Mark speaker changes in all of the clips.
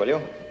Speaker 1: Will you?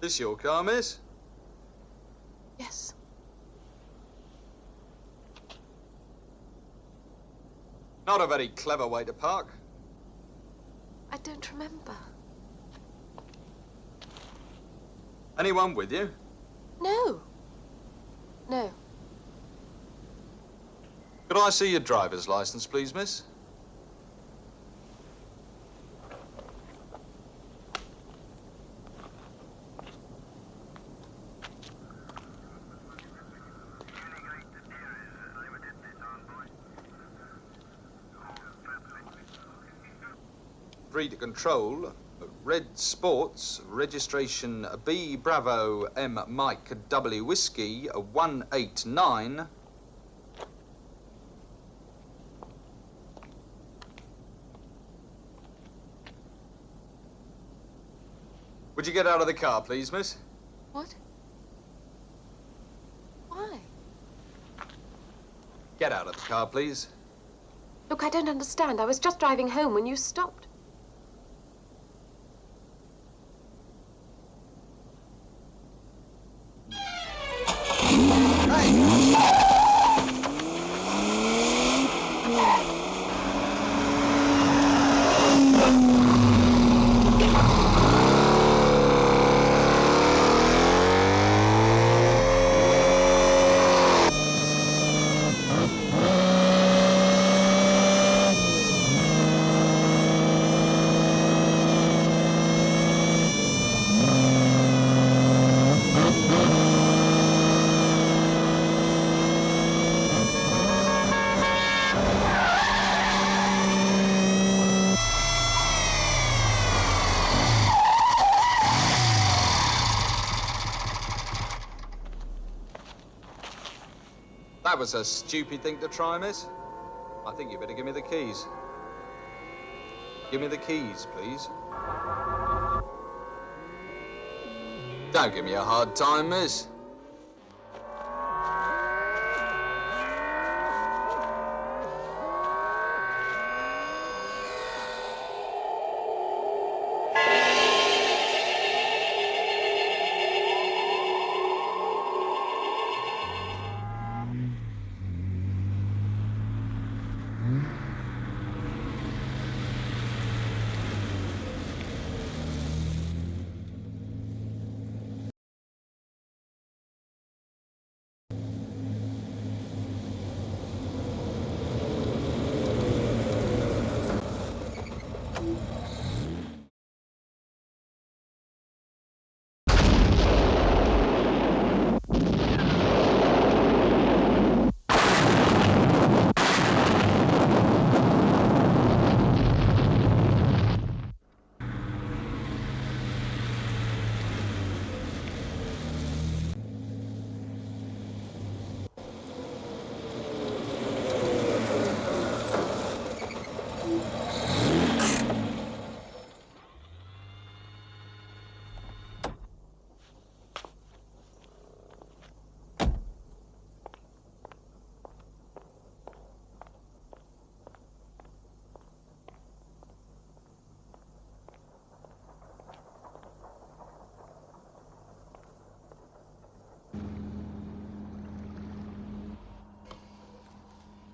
Speaker 2: This your car, miss?
Speaker 3: Yes.
Speaker 2: Not a very clever way to park.
Speaker 3: I don't remember.
Speaker 2: Anyone with you?
Speaker 3: No. No.
Speaker 2: Could I see your driver's license, please, miss? Free to control. Red Sports, registration B Bravo M Mike W Whiskey 189. Would you get out of the car, please, miss?
Speaker 3: What? Why?
Speaker 2: Get out of the car, please.
Speaker 3: Look, I don't understand. I was just driving home when you stopped.
Speaker 2: That was a stupid thing to try, miss. I think you better give me the keys. Give me the keys, please. Don't give me a hard time, miss.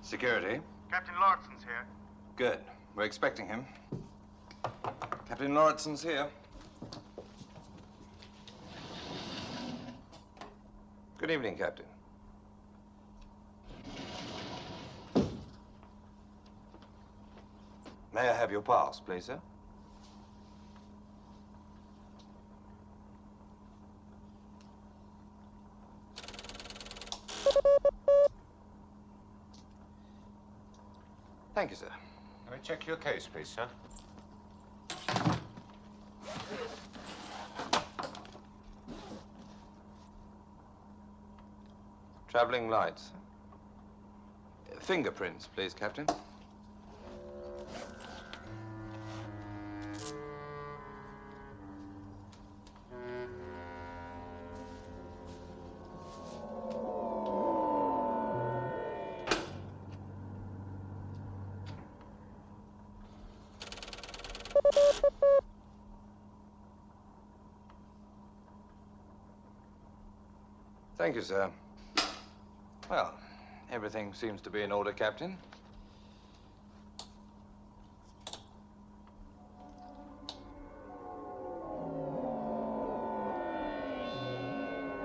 Speaker 4: Security.
Speaker 5: Captain Lauriston's here.
Speaker 4: Good. We're expecting him. Captain Lauriston's here. Good evening, Captain. May I have your pass, please, sir? Thank you, sir.
Speaker 5: Can I check your case, please, sir?
Speaker 4: Traveling lights. Fingerprints, please, Captain. Thank you, sir. Well, everything seems to be in order, Captain.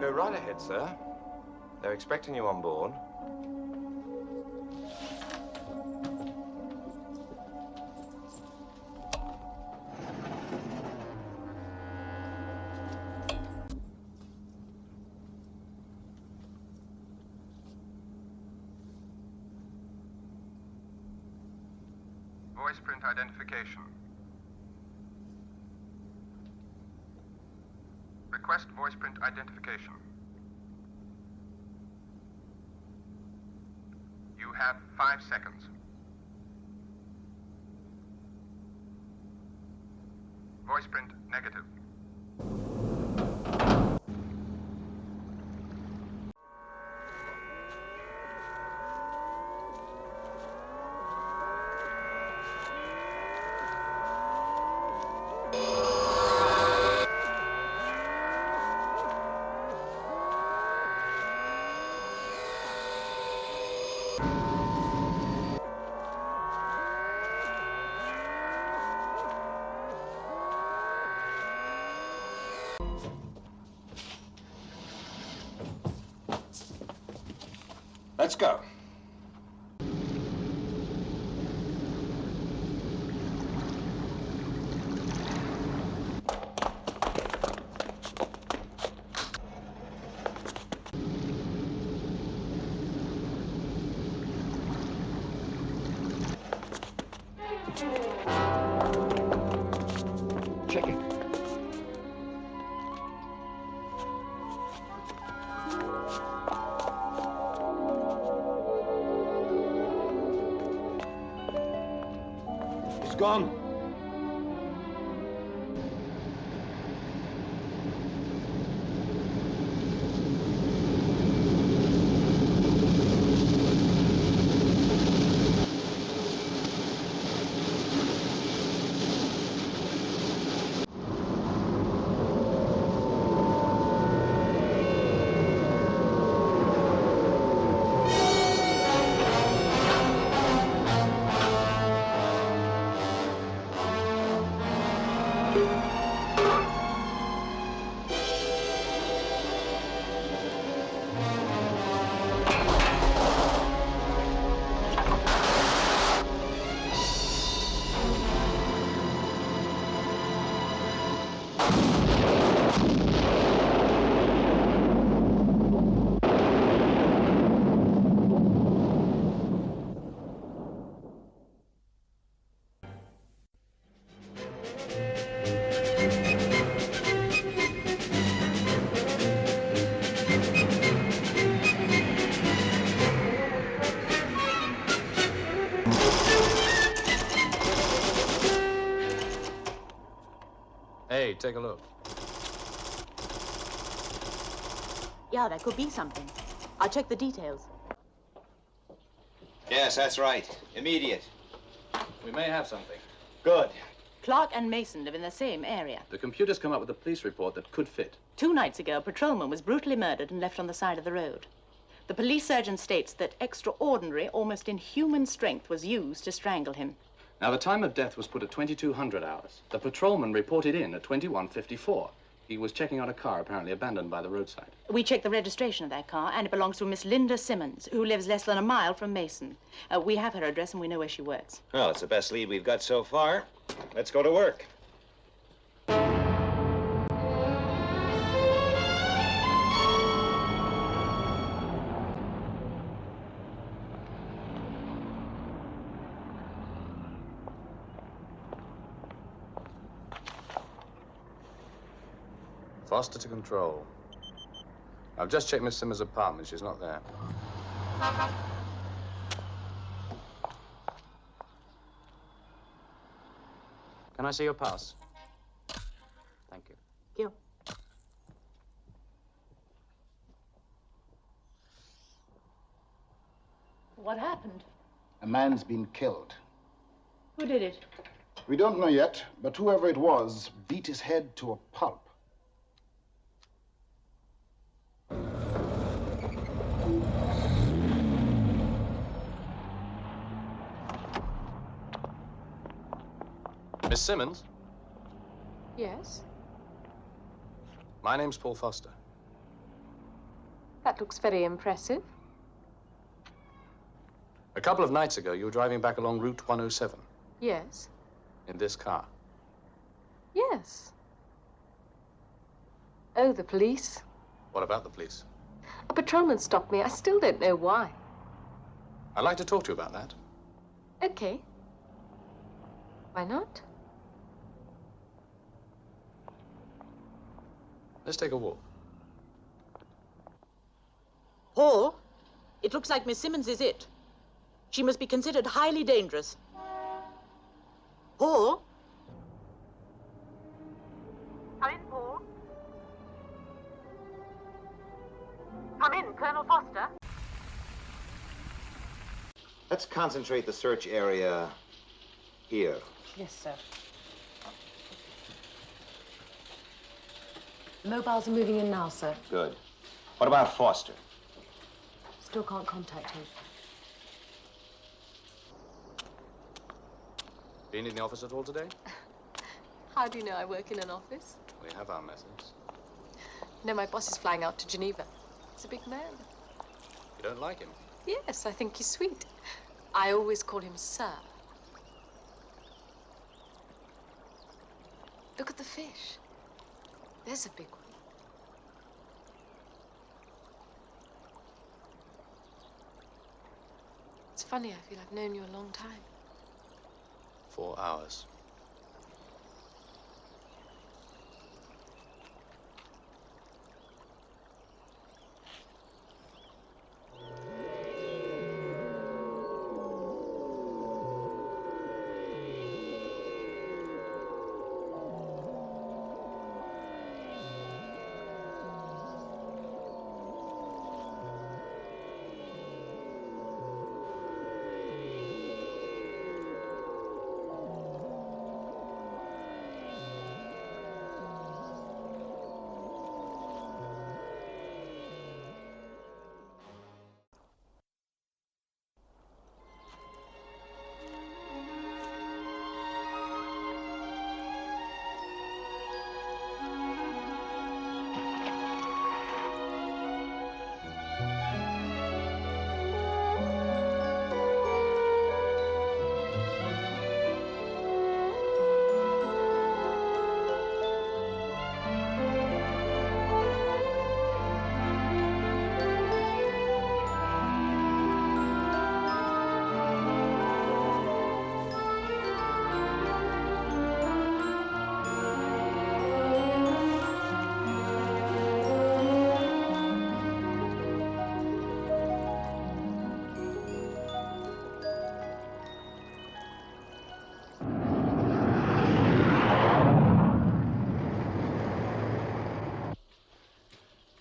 Speaker 4: Go right ahead, sir. They're expecting you on board.
Speaker 5: Voice print identification. Request voice print identification. You have 5 seconds. Voice print negative.
Speaker 4: Let's go. Check it. He's gone.
Speaker 2: Hey, take a look.
Speaker 6: Yeah, that could be something. I'll check the details.
Speaker 1: Yes, that's right. Immediate.
Speaker 2: We may have something.
Speaker 1: Good.
Speaker 6: Clark and Mason live in the same area.
Speaker 2: The computer's come up with a police report that could fit.
Speaker 6: 2 nights ago, a patrolman was brutally murdered and left on the side of the road. The police surgeon states that extraordinary, almost inhuman strength was used to strangle him.
Speaker 2: Now, the time of death was put at 2200 hours. The patrolman reported in at 2154. He was checking out a car apparently abandoned by the roadside.
Speaker 6: We checked the registration of that car, and it belongs to a Miss Linda Simmons, who lives less than a mile from Mason. We have her address, and we know where she works.
Speaker 1: Well, it's the best lead we've got so far. Let's go to work.
Speaker 2: Foster to control. I've just checked Miss Simmons' apartment. She's not there. Can I see your pass? Thank you.
Speaker 6: Gil. What happened?
Speaker 7: A man's been killed.
Speaker 6: Who did it?
Speaker 7: We don't know yet, but whoever it was beat his head to a pulp.
Speaker 2: Miss Simmons?
Speaker 3: Yes?
Speaker 2: My name's Paul Foster.
Speaker 3: That looks very impressive.
Speaker 2: A couple of nights ago, you were driving back along Route 107
Speaker 3: Yes?
Speaker 2: in this car.
Speaker 3: Yes. Oh, the police.
Speaker 2: What about the police?
Speaker 3: A patrolman stopped me. I still don't know why.
Speaker 2: I'd like to talk to you about that.
Speaker 3: Okay. Why not?
Speaker 2: Let's take a walk.
Speaker 6: Paul, it looks like Miss Simmons is it. She must be considered highly dangerous. Paul? Come in, Paul. Come in, Colonel Foster.
Speaker 1: Let's concentrate the search area here.
Speaker 3: Yes, sir. The mobiles are moving in now, sir.
Speaker 1: Good. What about Foster?
Speaker 3: Still can't contact him.
Speaker 2: Been in the office at all today?
Speaker 3: How do you know I work in an office?
Speaker 2: We have our methods.
Speaker 3: No, my boss is flying out to Geneva. He's a big man.
Speaker 2: You don't like him?
Speaker 3: Yes, I think he's sweet. I always call him Sir. Look at the fish. There's a big one. It's funny, I feel I've known you a long time.
Speaker 2: 4 hours.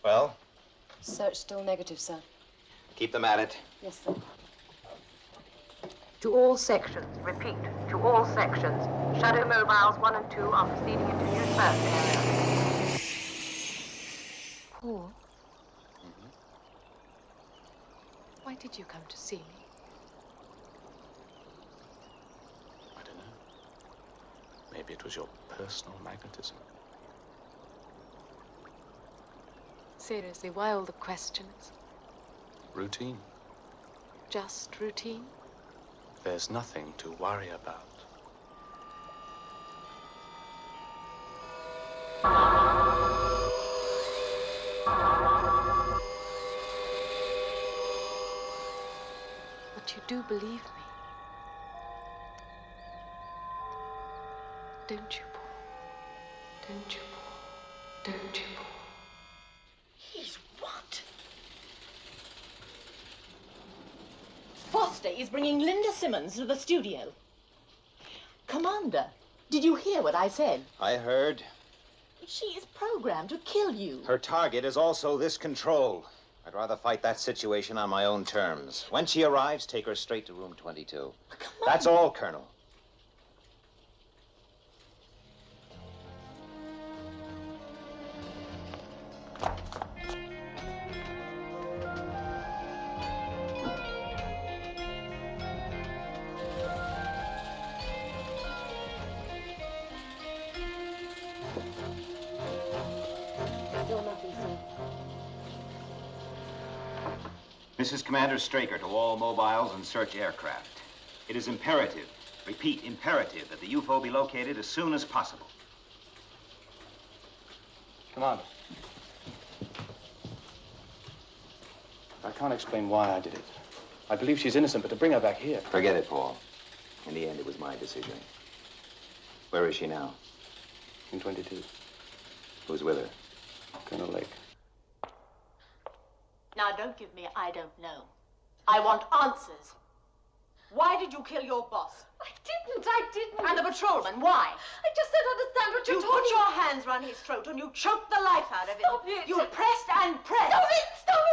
Speaker 1: Well,
Speaker 3: Search still negative, sir.
Speaker 1: keep them at it.
Speaker 3: Yes, sir.
Speaker 6: To all sections, repeat, to all sections. Shadow mobiles 1 and 2 are proceeding into new search area.
Speaker 3: Paul? Why did you come to see me?
Speaker 2: I don't know. Maybe it was your personal magnetism.
Speaker 3: Seriously, why all the questions?
Speaker 2: Routine.
Speaker 3: Just routine?
Speaker 2: There's nothing to worry about.
Speaker 3: But you do believe me. Don't you, Paul? Don't you, Paul? Don't you, Paul?
Speaker 6: He's what? Foster is bringing Linda Simmons to the studio. Commander, did you hear what I said?
Speaker 1: I heard.
Speaker 6: She is programmed to kill you.
Speaker 1: Her target is also this control. I'd rather fight that situation on my own terms. When she arrives, take her straight to room 22. That's all, Colonel. This is Commander Straker to all mobiles and search aircraft. It is imperative, repeat, imperative, that the UFO be located as soon as possible.
Speaker 8: Commander. I can't explain why I did it. I believe she's innocent, but to bring her back here...
Speaker 1: Forget it, Paul. In the end, it was my decision. Where is she now?
Speaker 8: In 22.
Speaker 1: Who's with her?
Speaker 8: Colonel Lake.
Speaker 6: Now, don't give me I don't know. I want answers. Why did you kill your boss?
Speaker 3: I didn't.
Speaker 6: And the patrolman, why?
Speaker 3: I just don't understand what you're
Speaker 6: You
Speaker 3: talking
Speaker 6: put your hands round his throat and you choked the life out of him.
Speaker 3: Stop it.
Speaker 6: You pressed and pressed.
Speaker 3: Stop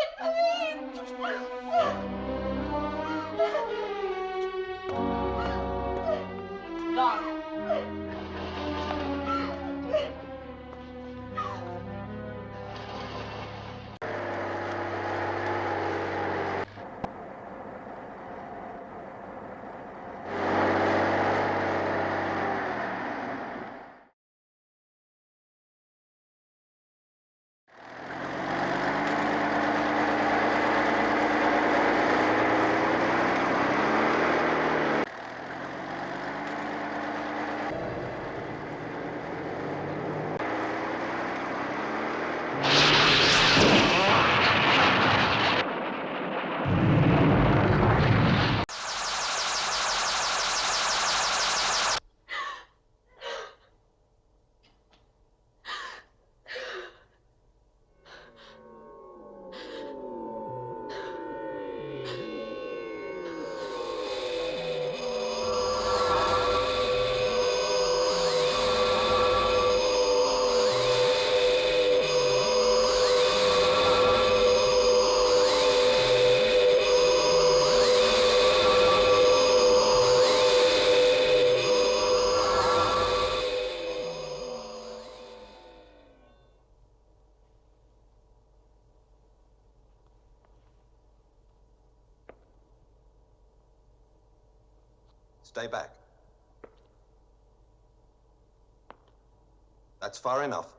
Speaker 3: it,
Speaker 6: Gone.
Speaker 2: Stay back. That's far enough.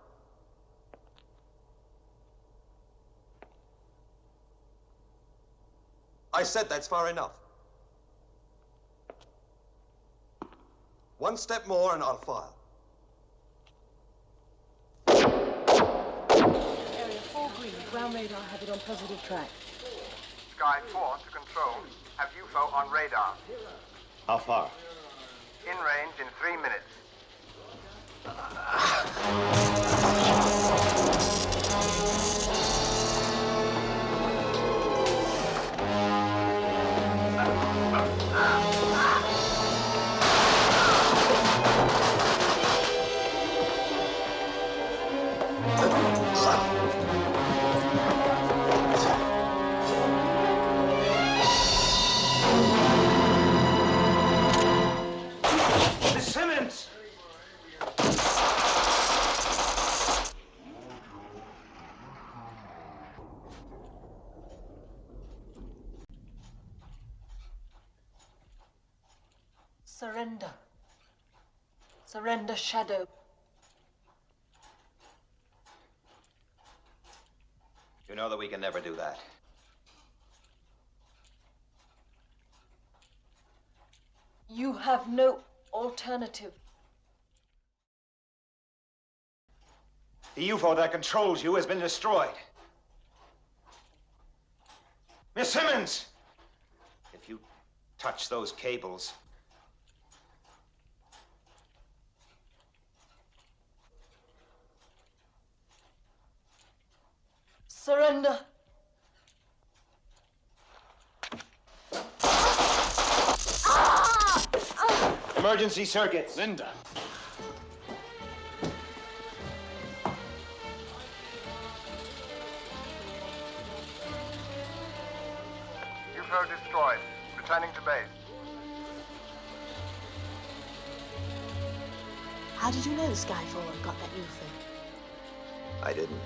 Speaker 2: I said that's far enough. One step more and I'll fire.
Speaker 6: Area 4 green. Ground radar have it on positive track.
Speaker 5: Sky 4 to control. Have UFO on radar.
Speaker 1: How far?
Speaker 5: In range in 3 minutes.
Speaker 3: Surrender. Surrender, Shadow.
Speaker 1: You know that we can never do that.
Speaker 3: You have no alternative.
Speaker 1: The UFO that controls you has been destroyed. Miss Simmons! If you touch those cables...
Speaker 3: Surrender.
Speaker 1: Emergency circuits.
Speaker 8: Linda.
Speaker 5: UFO destroyed. Returning to base.
Speaker 6: How did you know Sky 4 got that UFO?
Speaker 1: I didn't.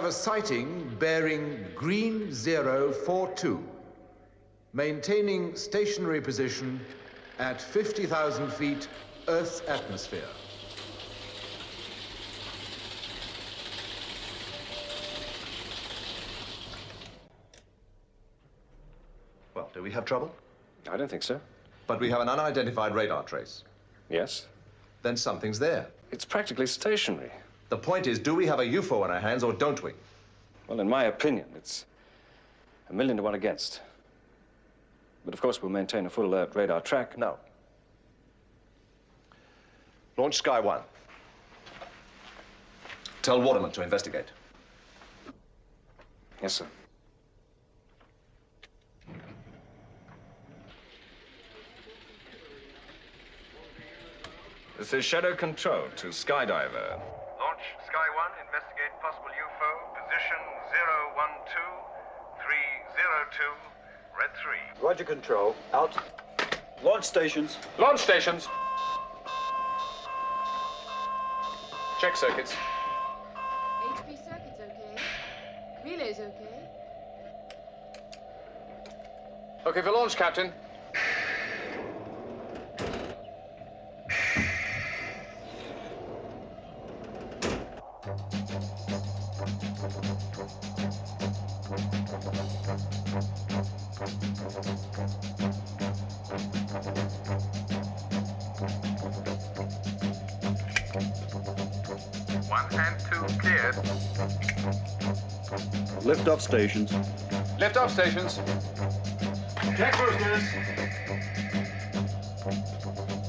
Speaker 2: have a sighting bearing green 042, maintaining stationary position at 50,000 feet Earth's atmosphere.
Speaker 4: Well, do we have trouble?
Speaker 8: I don't think so.
Speaker 4: But we have an unidentified radar trace.
Speaker 8: Yes?
Speaker 4: Then something's there.
Speaker 8: It's practically stationary.
Speaker 4: The point is, do we have a UFO in our hands or don't we?
Speaker 8: Well, in my opinion, it's 1,000,000 to 1 against. But of course, we'll maintain a full alert radar track.
Speaker 4: No. Launch Sky 1. Tell Waterman to investigate.
Speaker 8: Yes, sir.
Speaker 9: This is Shadow Control to Skydiver.
Speaker 5: Launch Sky 1, investigate possible UFO, position 012-302, red 3.
Speaker 10: Roger, Control. Out. Launch stations.
Speaker 8: Launch stations! Check circuits.
Speaker 3: HV circuit's okay. Relay's okay.
Speaker 8: Okay for launch, Captain.
Speaker 5: One and two cleared.
Speaker 10: Lift off stations.
Speaker 8: Lift off stations.
Speaker 10: Check boosters.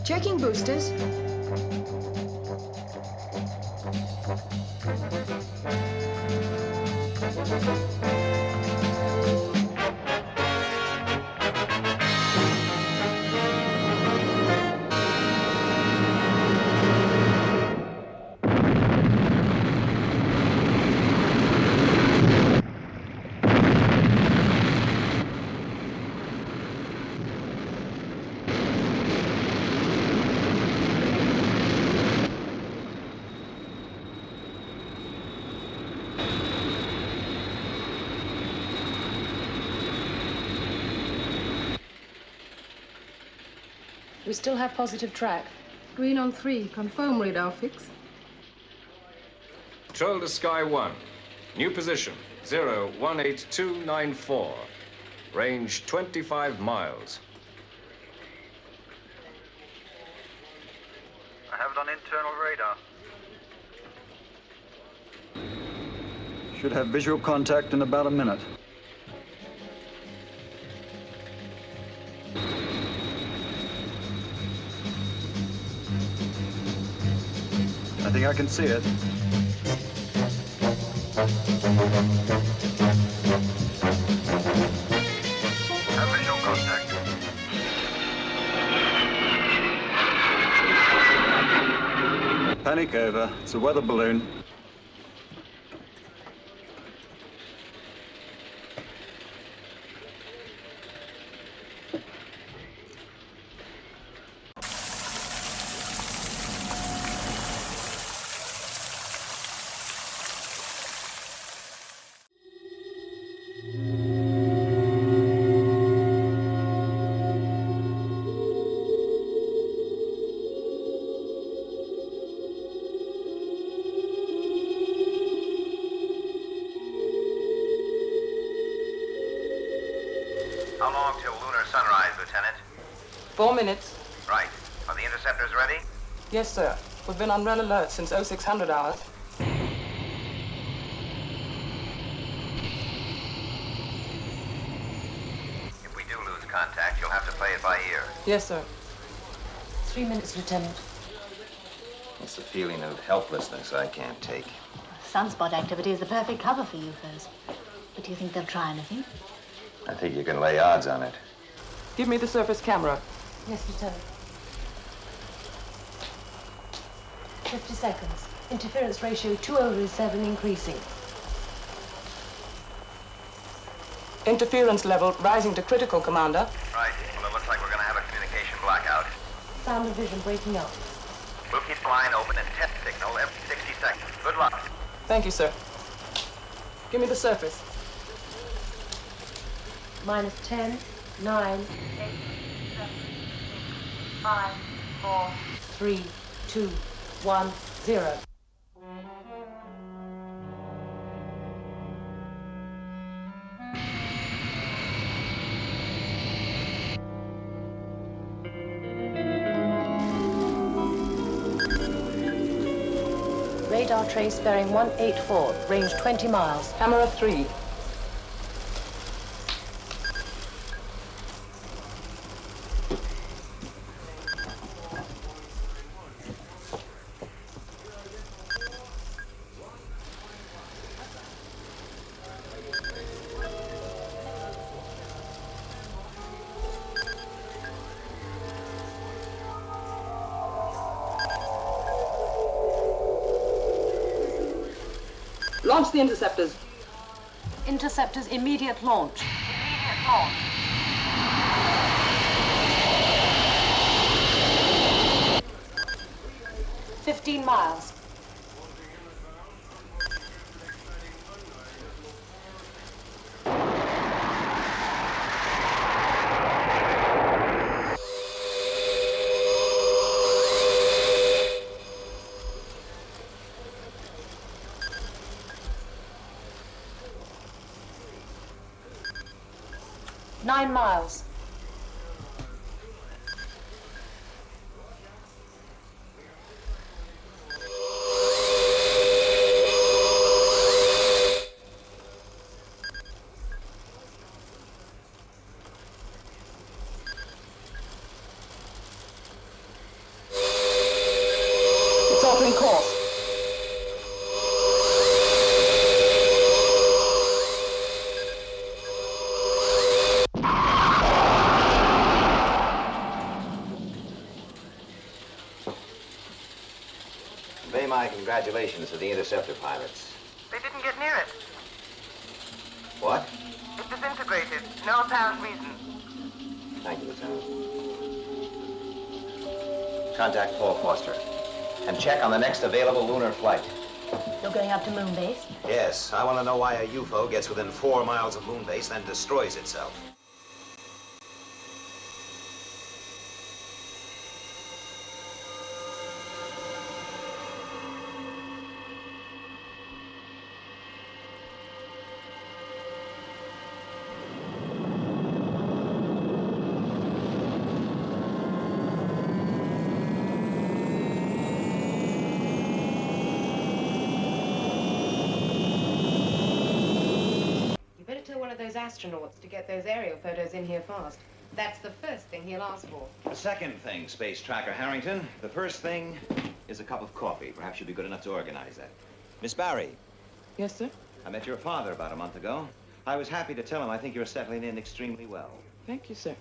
Speaker 3: Checking boosters.
Speaker 11: We still have positive track. Green on 3. Confirm radar fix.
Speaker 9: Control to Sky 1. New position 018294. Range 25 miles.
Speaker 5: I have it on internal radar.
Speaker 10: Should have visual contact in about a minute. I think I can see it.
Speaker 5: Have visual contact.
Speaker 10: Panic over. It's a weather balloon.
Speaker 5: How long till lunar sunrise, Lieutenant?
Speaker 11: 4 minutes.
Speaker 5: Right. Are the interceptors ready?
Speaker 11: Yes, sir. We've been on red alert since 0600 hours.
Speaker 5: If we do lose contact, you'll have to play it by ear.
Speaker 11: Yes, sir.
Speaker 3: 3 minutes, Lieutenant.
Speaker 1: It's a feeling of helplessness I can't take.
Speaker 12: Sunspot activity is the perfect cover for UFOs. But do you think they'll try anything?
Speaker 1: I think you can lay odds on it.
Speaker 11: Give me the surface camera.
Speaker 3: Yes, Lieutenant. 50 seconds. Interference ratio 2/7 increasing.
Speaker 11: Interference level rising to critical, Commander.
Speaker 5: Right. Well, it looks like we're going to have a communication blackout.
Speaker 3: Sound and vision breaking up.
Speaker 5: We'll keep the line open and test signal every 60 seconds. Good luck.
Speaker 11: Thank you, sir. Give me the surface.
Speaker 3: Minus 10, 9, 8, 7, 6, 5, 4, 3, 2, 1, 0. Radar trace bearing 184, range 20 miles.
Speaker 11: Camera 3. Launch the interceptors.
Speaker 3: Interceptors immediate launch. Immediate launch. $15 miles. $9 miles.
Speaker 11: It's altering course.
Speaker 1: Convey my congratulations to the interceptor pilots.
Speaker 5: They didn't get near it.
Speaker 1: What?
Speaker 5: It disintegrated. No apparent reason.
Speaker 1: Thank you, Lieutenant. Contact Paul Foster and check on the next available lunar flight.
Speaker 12: You're going up to moon base?
Speaker 1: Yes, I want to know why a UFO gets within 4 miles of moon base, then destroys itself.
Speaker 3: One of those astronauts to get those aerial photos in here fast. That's the first thing he'll ask for.
Speaker 1: The second thing, Space Tracker Harrington. The first thing is a cup of coffee. Perhaps you'll be good enough to organize that. Miss Barry.
Speaker 11: Yes, sir?
Speaker 1: I met your father about a month ago. I was happy to tell him I think you're settling in extremely well.
Speaker 11: Thank you, sir.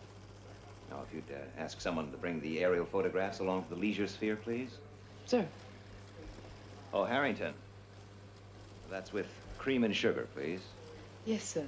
Speaker 1: Now, if you'd ask someone to bring the aerial photographs along to the leisure sphere, please.
Speaker 11: Sir.
Speaker 1: Oh, Harrington. That's with cream and sugar, please.
Speaker 11: Yes, sir.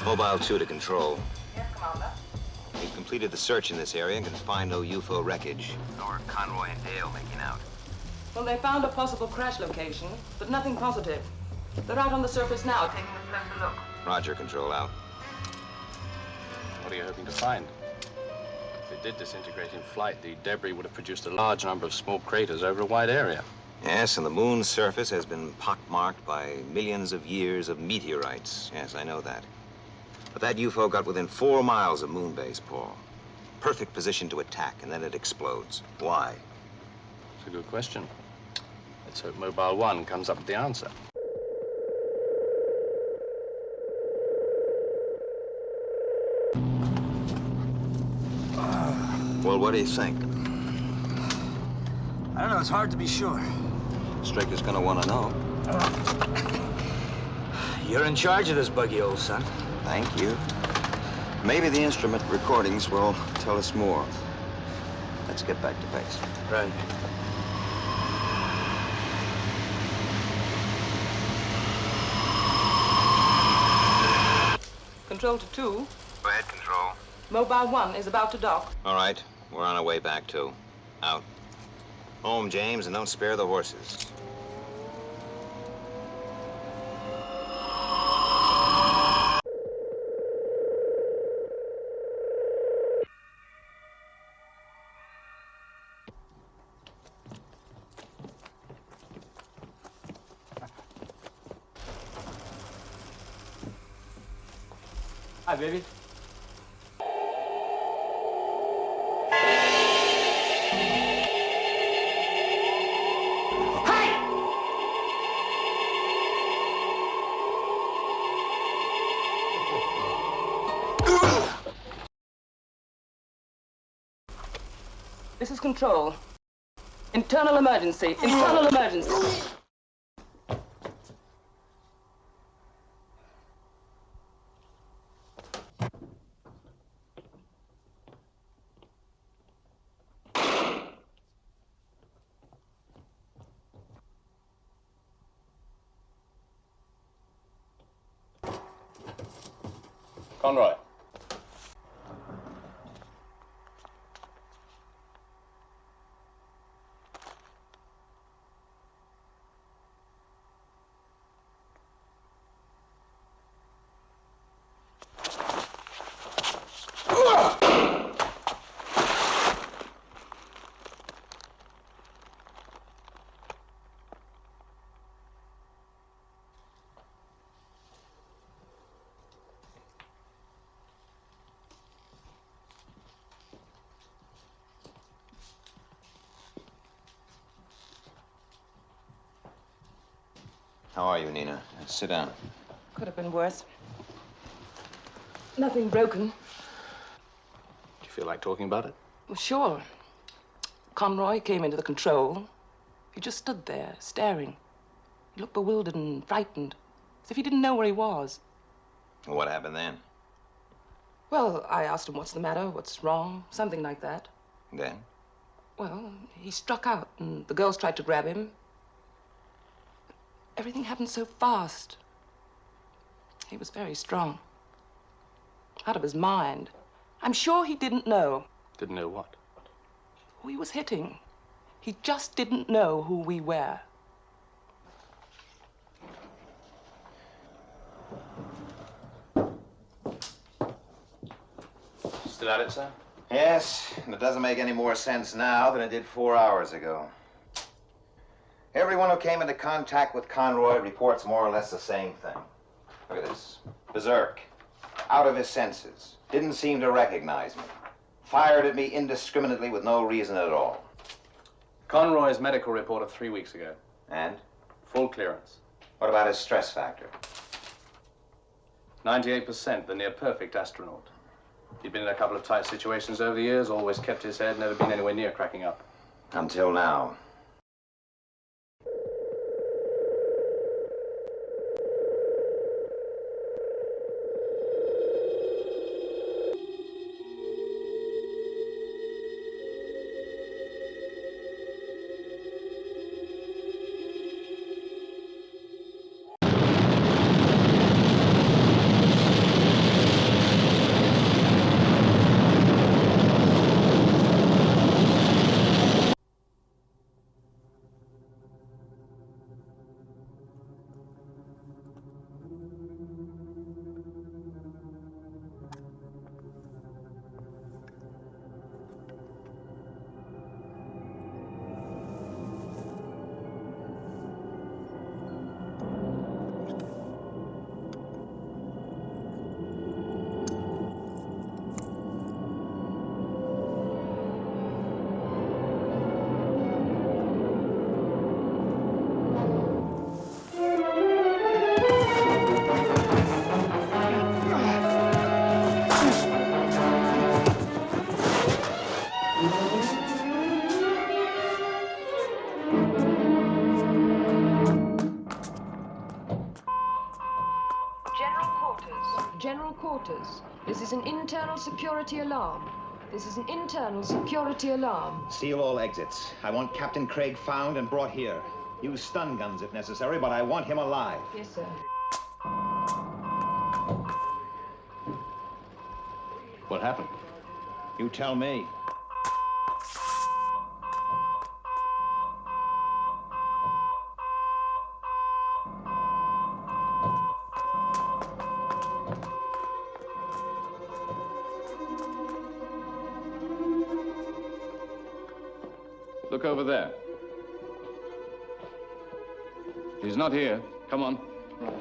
Speaker 1: Mobile 2 to control.
Speaker 5: Yes, Commander.
Speaker 1: We've completed the search in this area and can find no UFO wreckage. Nor are Conroy and Dale making out.
Speaker 11: Well, they found a possible crash location, but nothing positive. They're out on the surface now, taking a closer look.
Speaker 1: Roger, control out.
Speaker 13: What are you hoping to find? If it did disintegrate in flight, the debris would have produced a large number of small craters over a wide area.
Speaker 1: Yes, and the moon's surface has been pockmarked by millions of years of meteorites. Yes, I know that. But that UFO got within 4 miles of moon base, Paul. Perfect position to attack, and then it explodes. Why?
Speaker 13: It's a good question. Let's hope Mobile 1 comes up with the answer.
Speaker 1: Well, what do you think?
Speaker 14: I don't know, it's hard to be sure.
Speaker 1: Stricker's gonna want to know.
Speaker 14: You're in charge of this buggy, old son.
Speaker 1: Thank you. Maybe the instrument recordings will tell us more. Let's get back to base.
Speaker 14: Right.
Speaker 11: Control to 2.
Speaker 5: Go ahead, Control.
Speaker 11: Mobile 1 is about to dock.
Speaker 1: All right, we're on our way back, too. Out. Home, James, and don't spare the horses.
Speaker 14: Hi, baby.
Speaker 11: This is Control. Internal emergency. Internal emergency.
Speaker 13: Conroy.
Speaker 1: How are you, Nina? Sit down.
Speaker 11: Could have been worse. Nothing broken.
Speaker 13: Do you feel like talking about it?
Speaker 11: Well, sure. Conroy came into the control. He just stood there, staring. He looked bewildered and frightened, as if he didn't know where he was.
Speaker 1: What happened then?
Speaker 11: Well, I asked him what's the matter, what's wrong, something like that.
Speaker 1: Then?
Speaker 11: Well, he struck out, and the girls tried to grab him. Everything happened so fast. He was very strong. Out of his mind. I'm sure he didn't know.
Speaker 13: Didn't know what?
Speaker 11: Who he was hitting. He just didn't know who we were.
Speaker 13: Still at it, sir?
Speaker 1: Yes, and it doesn't make any more sense now than it did 4 hours ago. Everyone who came into contact with Conroy reports more or less the same thing. Look at this. Berserk. Out of his senses. Didn't seem to recognize me. Fired at me indiscriminately with no reason at all.
Speaker 13: Conroy's medical report of 3 weeks ago.
Speaker 1: And?
Speaker 13: Full clearance.
Speaker 1: What about his stress factor?
Speaker 13: 98%, the near-perfect astronaut. He'd been in a couple of tight situations over the years, always kept his head, never been anywhere near cracking up.
Speaker 1: Until now.
Speaker 15: quarters. General quarters. This is an internal security alarm. This is an internal security alarm.
Speaker 1: Seal all exits. I want Captain Craig found and brought here. Use stun guns if necessary, but I want him alive.
Speaker 15: Yes, sir.
Speaker 1: What happened? You tell me.
Speaker 9: Look over there. He's not here. Come on.
Speaker 14: Right.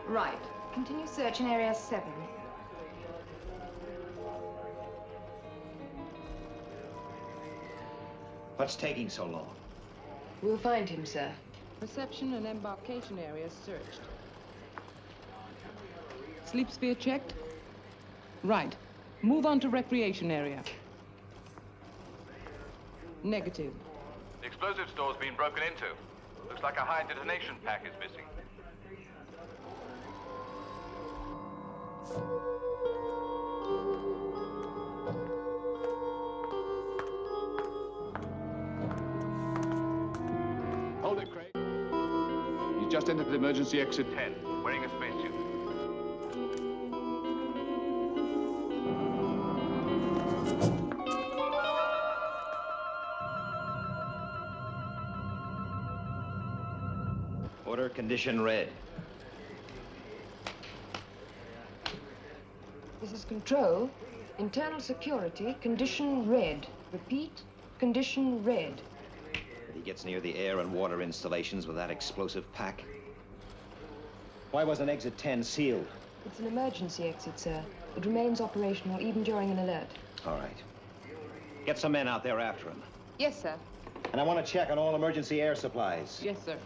Speaker 3: Right. Continue search in area 7.
Speaker 1: What's taking so long?
Speaker 15: We'll find him, sir.
Speaker 11: Reception and embarkation areas searched. Sleep sphere checked? Right. Move on to recreation area. Negative.
Speaker 5: The explosive store's been broken into. Looks like a high detonation pack is missing.
Speaker 9: Hold it, Craig. He's just entered the emergency exit
Speaker 5: 10, wearing a spacesuit.
Speaker 1: Order condition red.
Speaker 15: This is control. Internal security, condition red. Repeat, condition red.
Speaker 1: He gets near the air and water installations with that explosive pack. Why wasn't exit 10 sealed?
Speaker 15: It's an emergency exit, sir. It remains operational even during an alert.
Speaker 1: All right. Get some men out there after him.
Speaker 11: Yes, sir.
Speaker 1: And I want to check on all emergency air supplies.
Speaker 11: Yes, sir.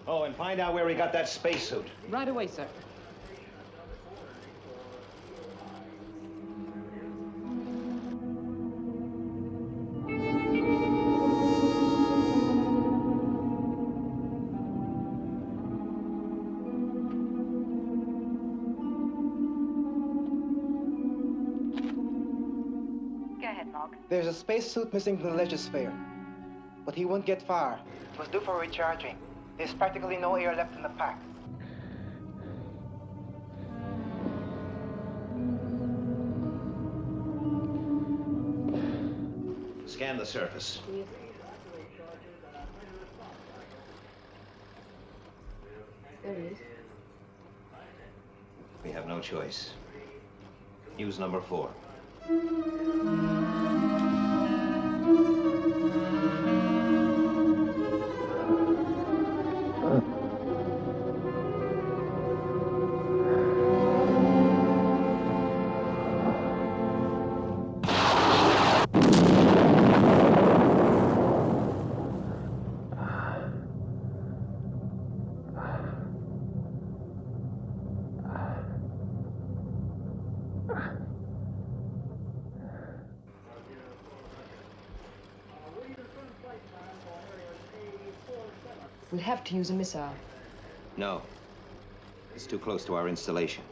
Speaker 1: Oh, and find out where he got that spacesuit.
Speaker 11: Right away, sir.
Speaker 16: There's a spacesuit missing from the legisphere, but he won't get far. It was due for recharging. There's practically no air left in the pack.
Speaker 1: Scan the surface.
Speaker 15: There he is.
Speaker 1: We have no choice. Use number 4.
Speaker 15: We'll have to use a missile.
Speaker 1: No. It's too close to our installation.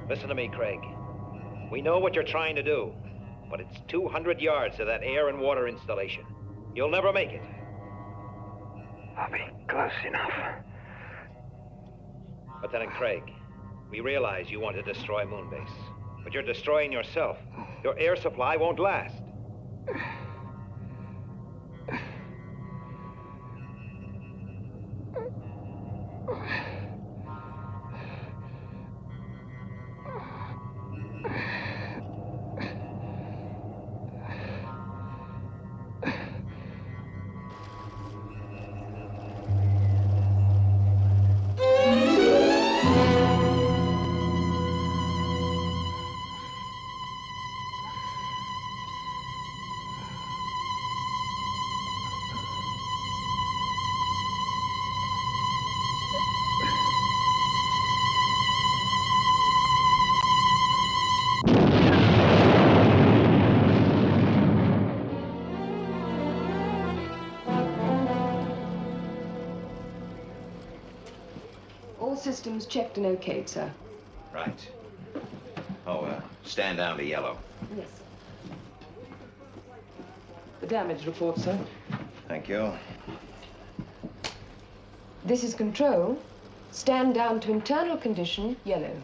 Speaker 17: Listen to me, Craig. We know what you're trying to do, but it's 200 yards to that air and water installation. You'll never make it.
Speaker 16: I'll be close enough.
Speaker 17: Lieutenant Craig, we realize you want to destroy Moonbase, but you're destroying yourself. Your air supply won't last.
Speaker 15: All systems checked and okayed, sir.
Speaker 1: Right. Oh, stand down to yellow.
Speaker 15: Yes.
Speaker 11: The damage report, sir.
Speaker 1: Thank you.
Speaker 15: This is control. Stand down to internal condition, yellow.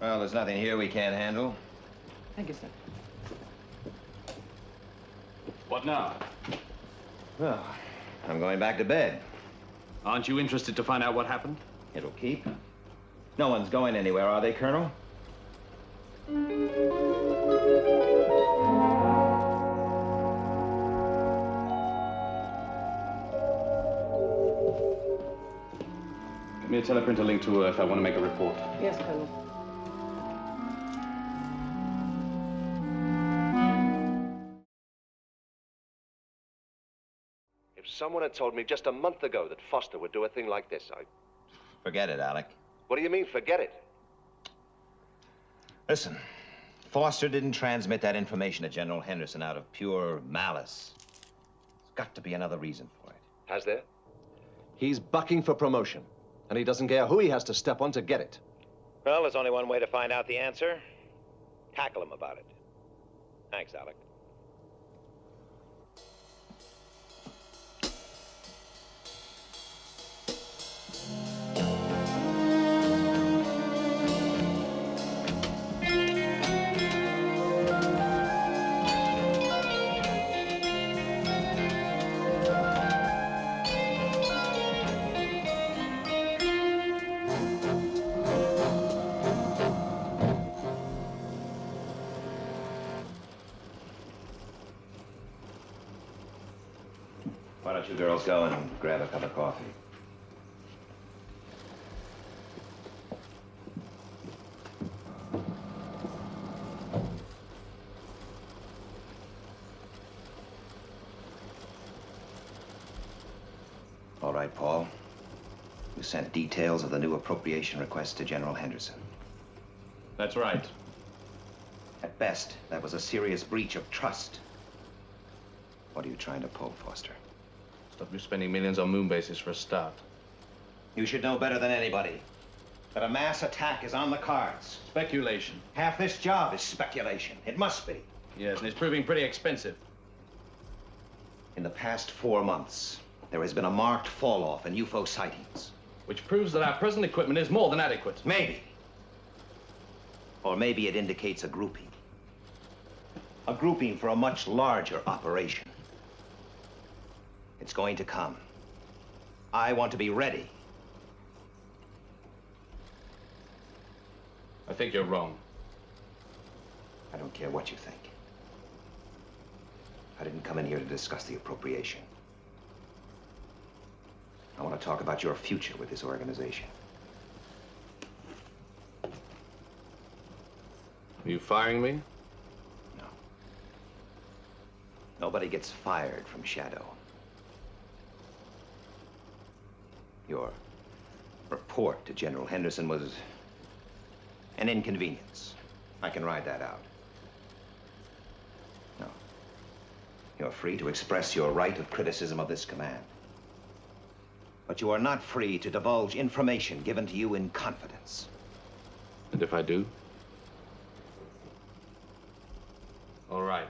Speaker 1: Well, there's nothing here we can't handle.
Speaker 11: Thank you, sir.
Speaker 13: What now?
Speaker 1: Well, I'm going back to bed.
Speaker 13: Aren't you interested to find out what happened?
Speaker 1: It'll keep. No one's going anywhere, are they, Colonel?
Speaker 13: Give me a teleprinter link to Earth. I want to make a report.
Speaker 11: Yes, Colonel.
Speaker 18: If someone had told me just a month ago that Foster would do a thing like this,
Speaker 1: Forget it, Alec.
Speaker 18: What do you mean, forget it?
Speaker 1: Listen, Foster didn't transmit that information to General Henderson out of pure malice. There's got to be another reason for it.
Speaker 18: Has there?
Speaker 19: He's bucking for promotion, and he doesn't care who he has to step on to get it.
Speaker 17: Well, there's only one way to find out the answer. Tackle him about it. Thanks, Alec.
Speaker 1: Why don't you girls go and grab a cup of coffee? All right, Paul. You sent details of the new appropriation request to General Henderson.
Speaker 13: That's right.
Speaker 1: At best, that was a serious breach of trust. What are you trying to pull, Foster?
Speaker 13: Stop you spending millions on moon bases for a start.
Speaker 1: You should know better than anybody that a mass attack is on the cards.
Speaker 13: Speculation.
Speaker 1: Half this job is speculation. It must be.
Speaker 13: Yes, and it's proving pretty expensive.
Speaker 1: In the past 4 months, there has been a marked fall-off in UFO sightings.
Speaker 13: Which proves that our present equipment is more than adequate.
Speaker 1: Maybe. Or maybe it indicates a grouping. A grouping for a much larger operation. It's going to come. I want to be ready.
Speaker 13: I think you're wrong.
Speaker 1: I don't care what you think. I didn't come in here to discuss the appropriation. I want to talk about your future with this organization.
Speaker 13: Are you firing me?
Speaker 1: No. Nobody gets fired from SHADO. Your report to General Henderson was an inconvenience. I can ride that out. No. You're free to express your right of criticism of this command. But you are not free to divulge information given to you in confidence.
Speaker 13: And if I do? All right.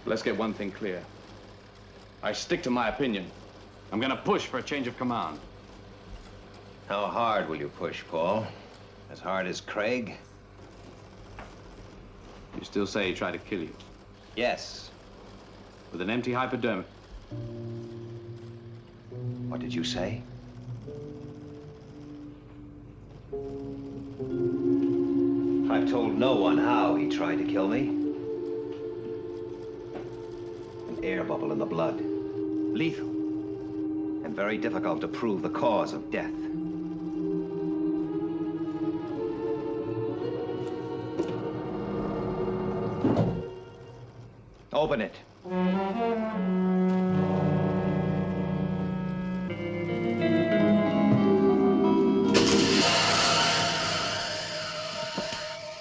Speaker 13: Let's get one thing clear. I stick to my opinion. I'm gonna push for a change of command.
Speaker 1: How hard will you push, Paul? As hard as Craig?
Speaker 13: You still say he tried to kill you?
Speaker 1: Yes.
Speaker 13: With an empty hypodermic.
Speaker 1: What did you say? I've told no one how he tried to kill me. An air bubble in the blood. Lethal. And very difficult to prove the cause of death. Open it.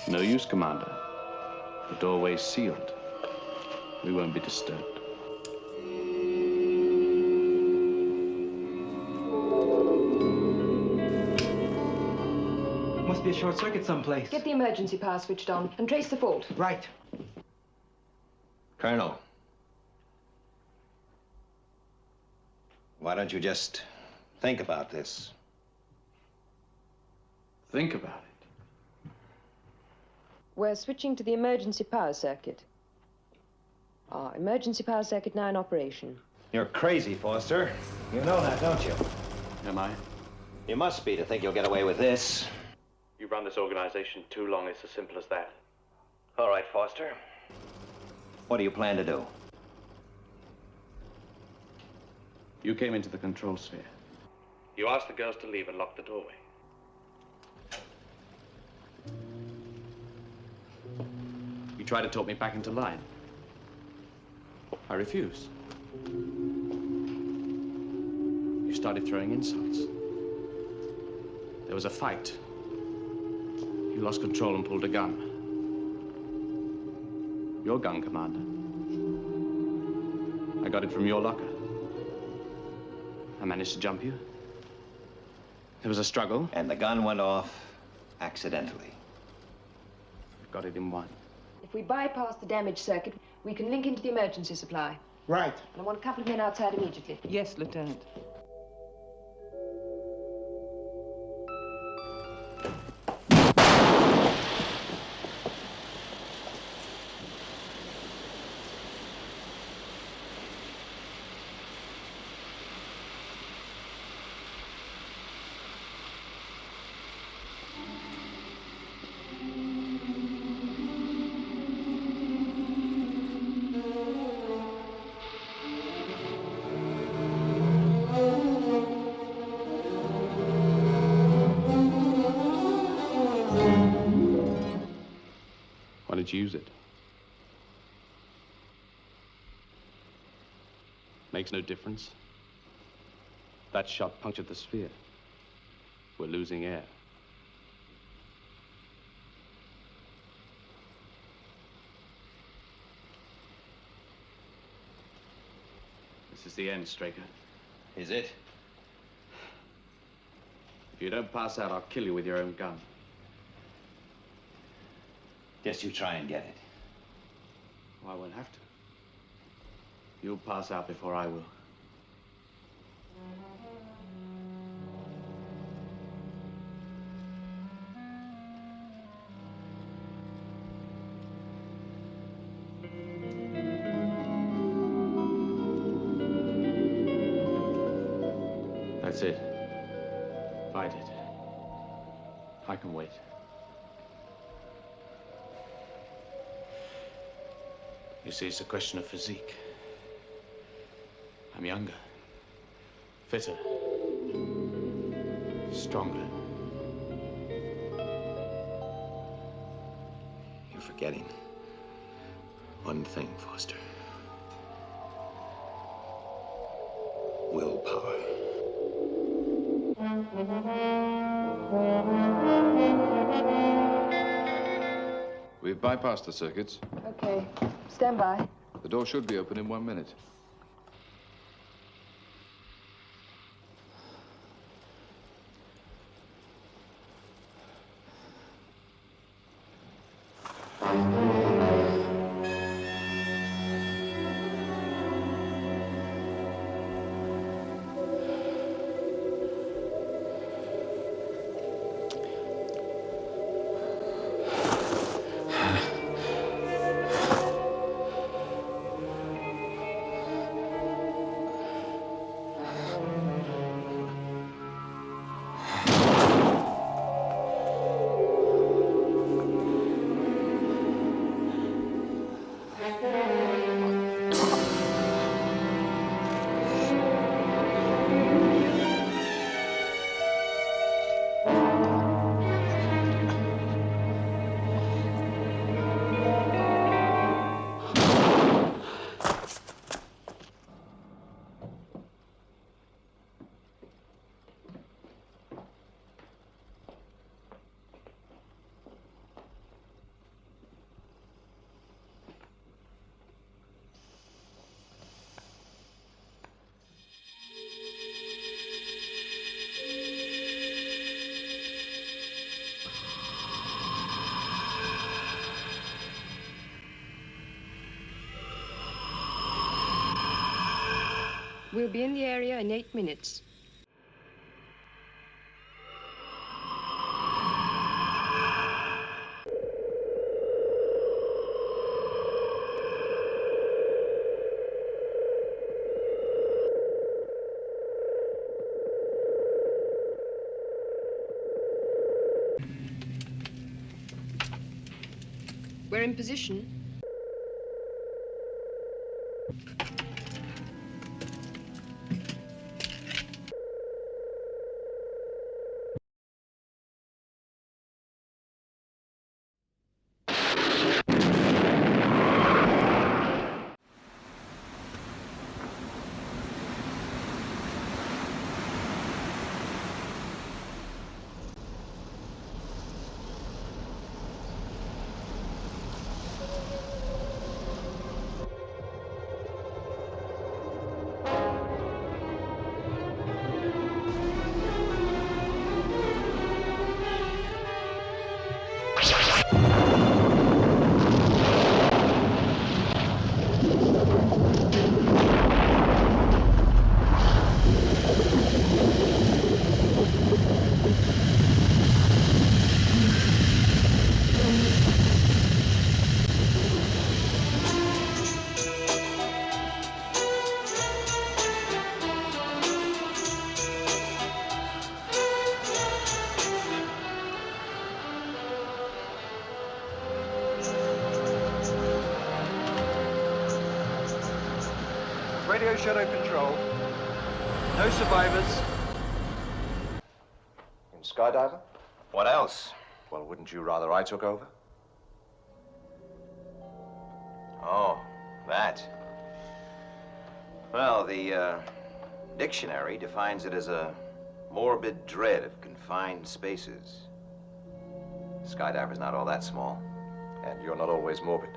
Speaker 13: No use, Commander. The doorway's sealed. We won't be disturbed.
Speaker 16: Must be a short circuit someplace.
Speaker 15: Get the emergency power switched on and trace the fault.
Speaker 16: Right.
Speaker 1: Colonel, why don't you just think about this?
Speaker 13: Think about it.
Speaker 15: We're switching to the emergency power circuit. Emergency power circuit now in operation.
Speaker 1: You're crazy, Foster. You know that, don't you?
Speaker 13: Am I?
Speaker 1: You must be to think you'll get away with this.
Speaker 18: You've run this organization too long. It's as simple as that.
Speaker 1: All right, Foster. What do you plan to do?
Speaker 13: You came into the control sphere.
Speaker 18: You asked the girls to leave and lock the doorway.
Speaker 13: You tried to talk me back into line. I refused. You started throwing insults. There was a fight. You lost control and pulled a gun. Your gun, Commander. I got it from your locker. I managed to jump you. There was a struggle.
Speaker 1: And the gun went off accidentally.
Speaker 13: I've got it in one.
Speaker 15: If we bypass the damaged circuit, we can link into the emergency supply.
Speaker 16: Right.
Speaker 15: And I want a couple of men outside immediately.
Speaker 11: Yes, Lieutenant.
Speaker 13: Why did you use it? Makes no difference. That shot punctured the sphere. We're losing air. This is the end, Straker.
Speaker 1: Is it?
Speaker 13: If you don't pass out, I'll kill you with your own gun.
Speaker 1: Guess you try and get it.
Speaker 13: Well, I won't have to. You'll pass out before I will. That's it. Fight it. I can wait. You see, it's a question of physique. I'm younger, fitter, stronger.
Speaker 1: You're forgetting one thing, Foster. Willpower.
Speaker 9: We've bypassed the circuits.
Speaker 15: Okay. Stand by.
Speaker 9: The door should be open in 1 minute.
Speaker 15: We'll be in the area in 8 minutes. We're in position.
Speaker 10: Radio Shadow Control. No survivors.
Speaker 19: In Skydiver?
Speaker 1: What else?
Speaker 19: Well, wouldn't you rather I took over?
Speaker 1: Oh, that. Well, the dictionary defines it as a morbid dread of confined spaces. Skydiver's not all that small.
Speaker 19: And you're not always morbid.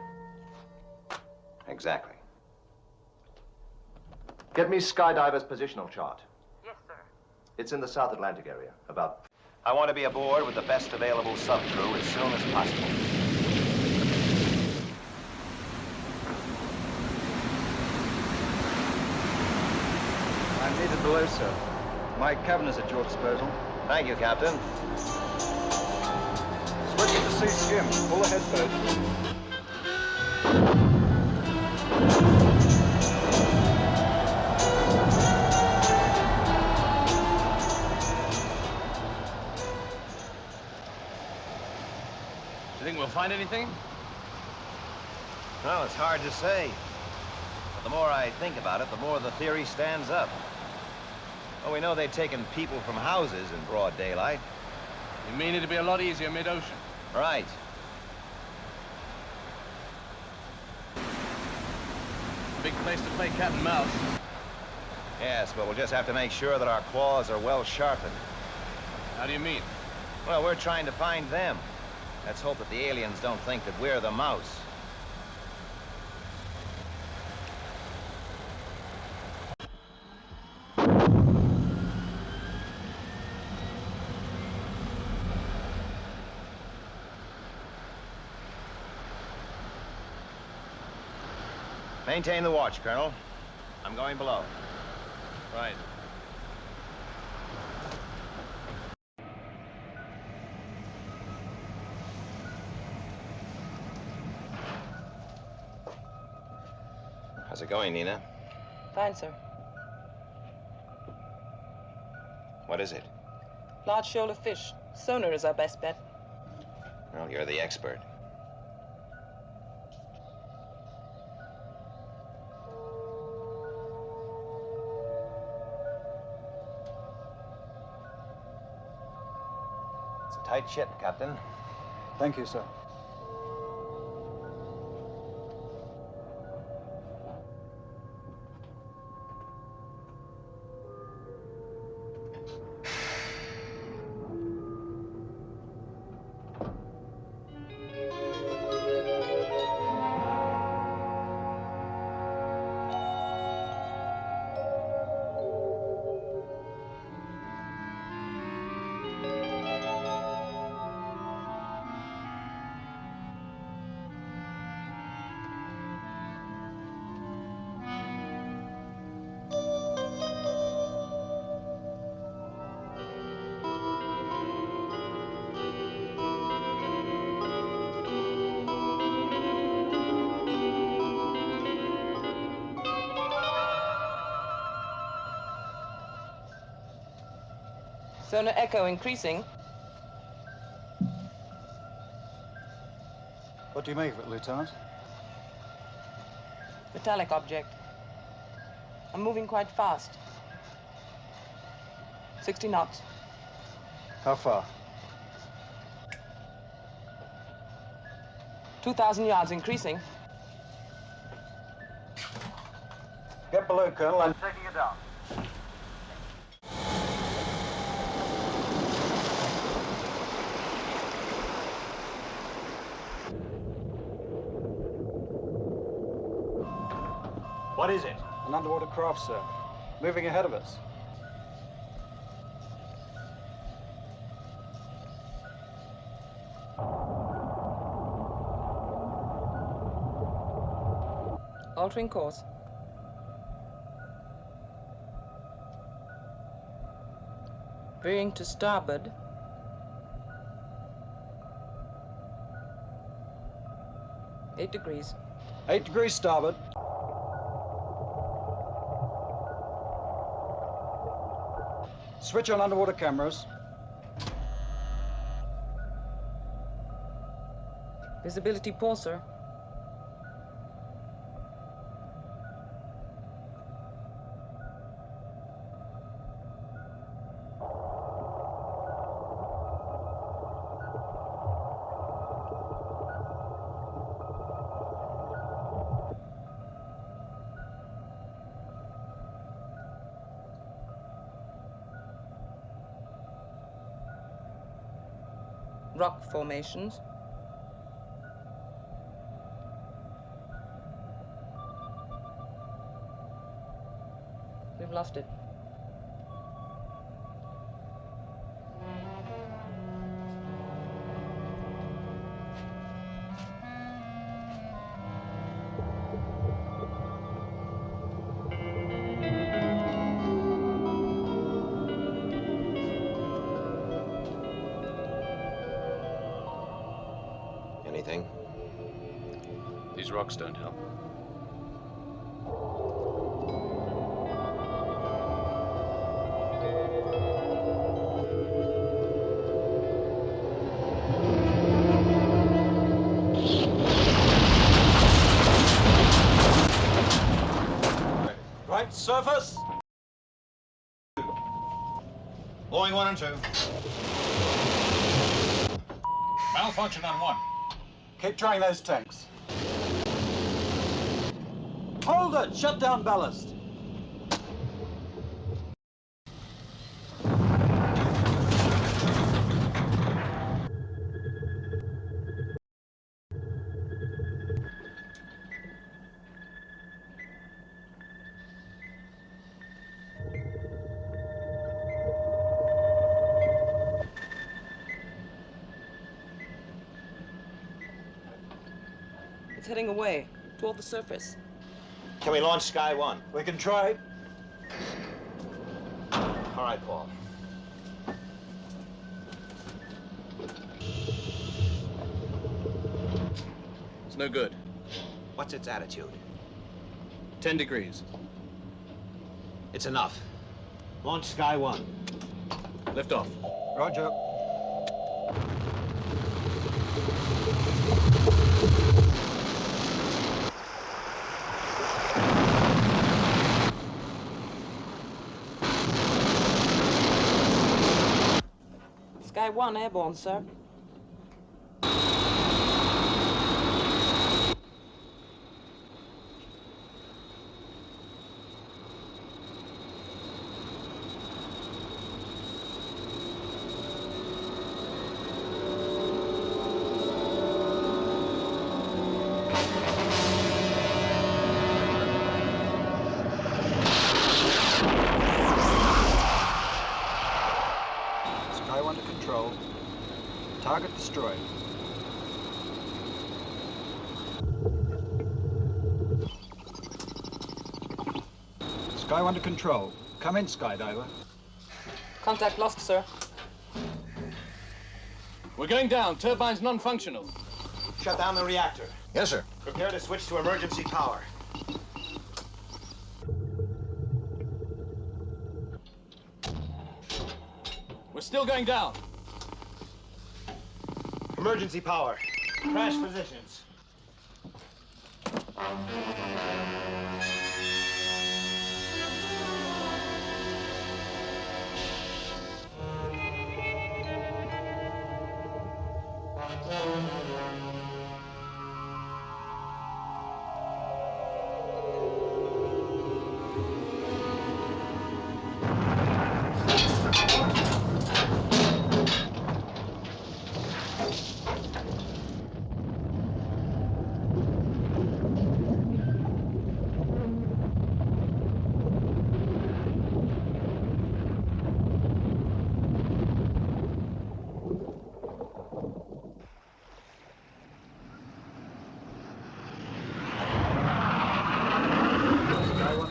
Speaker 1: Exactly.
Speaker 19: Get me Skydiver's positional chart.
Speaker 6: Yes, sir.
Speaker 19: It's in the South Atlantic area, about...
Speaker 1: I want to be aboard with the best available sub-crew as soon as possible.
Speaker 10: I'm needed below, sir. My cabin is at your disposal.
Speaker 1: Thank you, Captain.
Speaker 10: Switching to sea skim. Pull ahead, boat.
Speaker 13: Do you think we'll find anything?
Speaker 1: Well, it's hard to say. But the more I think about it, the more the theory stands up. Well, we know they've taken people from houses in broad daylight.
Speaker 13: You mean it'd be a lot easier mid-ocean?
Speaker 1: Right.
Speaker 13: Big place to play cat and mouse.
Speaker 1: Yes, but we'll just have to make sure that our claws are well sharpened.
Speaker 13: How do you mean?
Speaker 1: Well, we're trying to find them. Let's hope that the aliens don't think that we're the mouse. Maintain the watch, Colonel. I'm going below.
Speaker 13: Right.
Speaker 1: How's it going, Nina?
Speaker 11: Fine, sir.
Speaker 1: What is it?
Speaker 11: Large shoal of fish. Sonar is our best bet.
Speaker 1: Well, you're the expert. It's a tight ship, Captain.
Speaker 10: Thank you, sir.
Speaker 11: Sonar echo increasing.
Speaker 10: What do you make of it, Lieutenant?
Speaker 11: Metallic object. I'm moving quite fast. 60 knots.
Speaker 10: How far?
Speaker 11: 2,000 yards increasing.
Speaker 10: Get below, Colonel. I'm taking it down.
Speaker 14: What is it?
Speaker 10: An underwater craft, sir. Moving ahead of us.
Speaker 11: Altering course. Veering to starboard. Eight degrees.
Speaker 10: 8 degrees starboard. Switch on underwater cameras.
Speaker 11: Visibility poor, sir. Rock formations. We've lost it.
Speaker 1: Anything?
Speaker 13: These rocks don't help.
Speaker 10: Right, surface.
Speaker 2: Blowing 1 and 2.
Speaker 9: Malfunction on 1.
Speaker 10: Keep trying those tanks. Hold it! Shut down ballast.
Speaker 11: It's heading away, toward the surface.
Speaker 1: Can we launch Sky 1?
Speaker 10: We can try.
Speaker 1: All right, Paul.
Speaker 13: It's no good.
Speaker 1: What's its attitude?
Speaker 13: 10 degrees.
Speaker 1: It's enough. Launch Sky 1.
Speaker 13: Lift off.
Speaker 10: Roger.
Speaker 11: Sky 1 airborne, sir.
Speaker 10: Sky 1 to control. Target destroyed. Sky 1 to control. Come in, Skydiver.
Speaker 11: Contact lost, sir.
Speaker 13: We're going down. Turbine's non-functional.
Speaker 1: Shut down the reactor.
Speaker 2: Yes, sir.
Speaker 1: Prepare to switch to emergency power.
Speaker 13: We're
Speaker 20: We're still going down.
Speaker 14: Emergency power. Crash positions.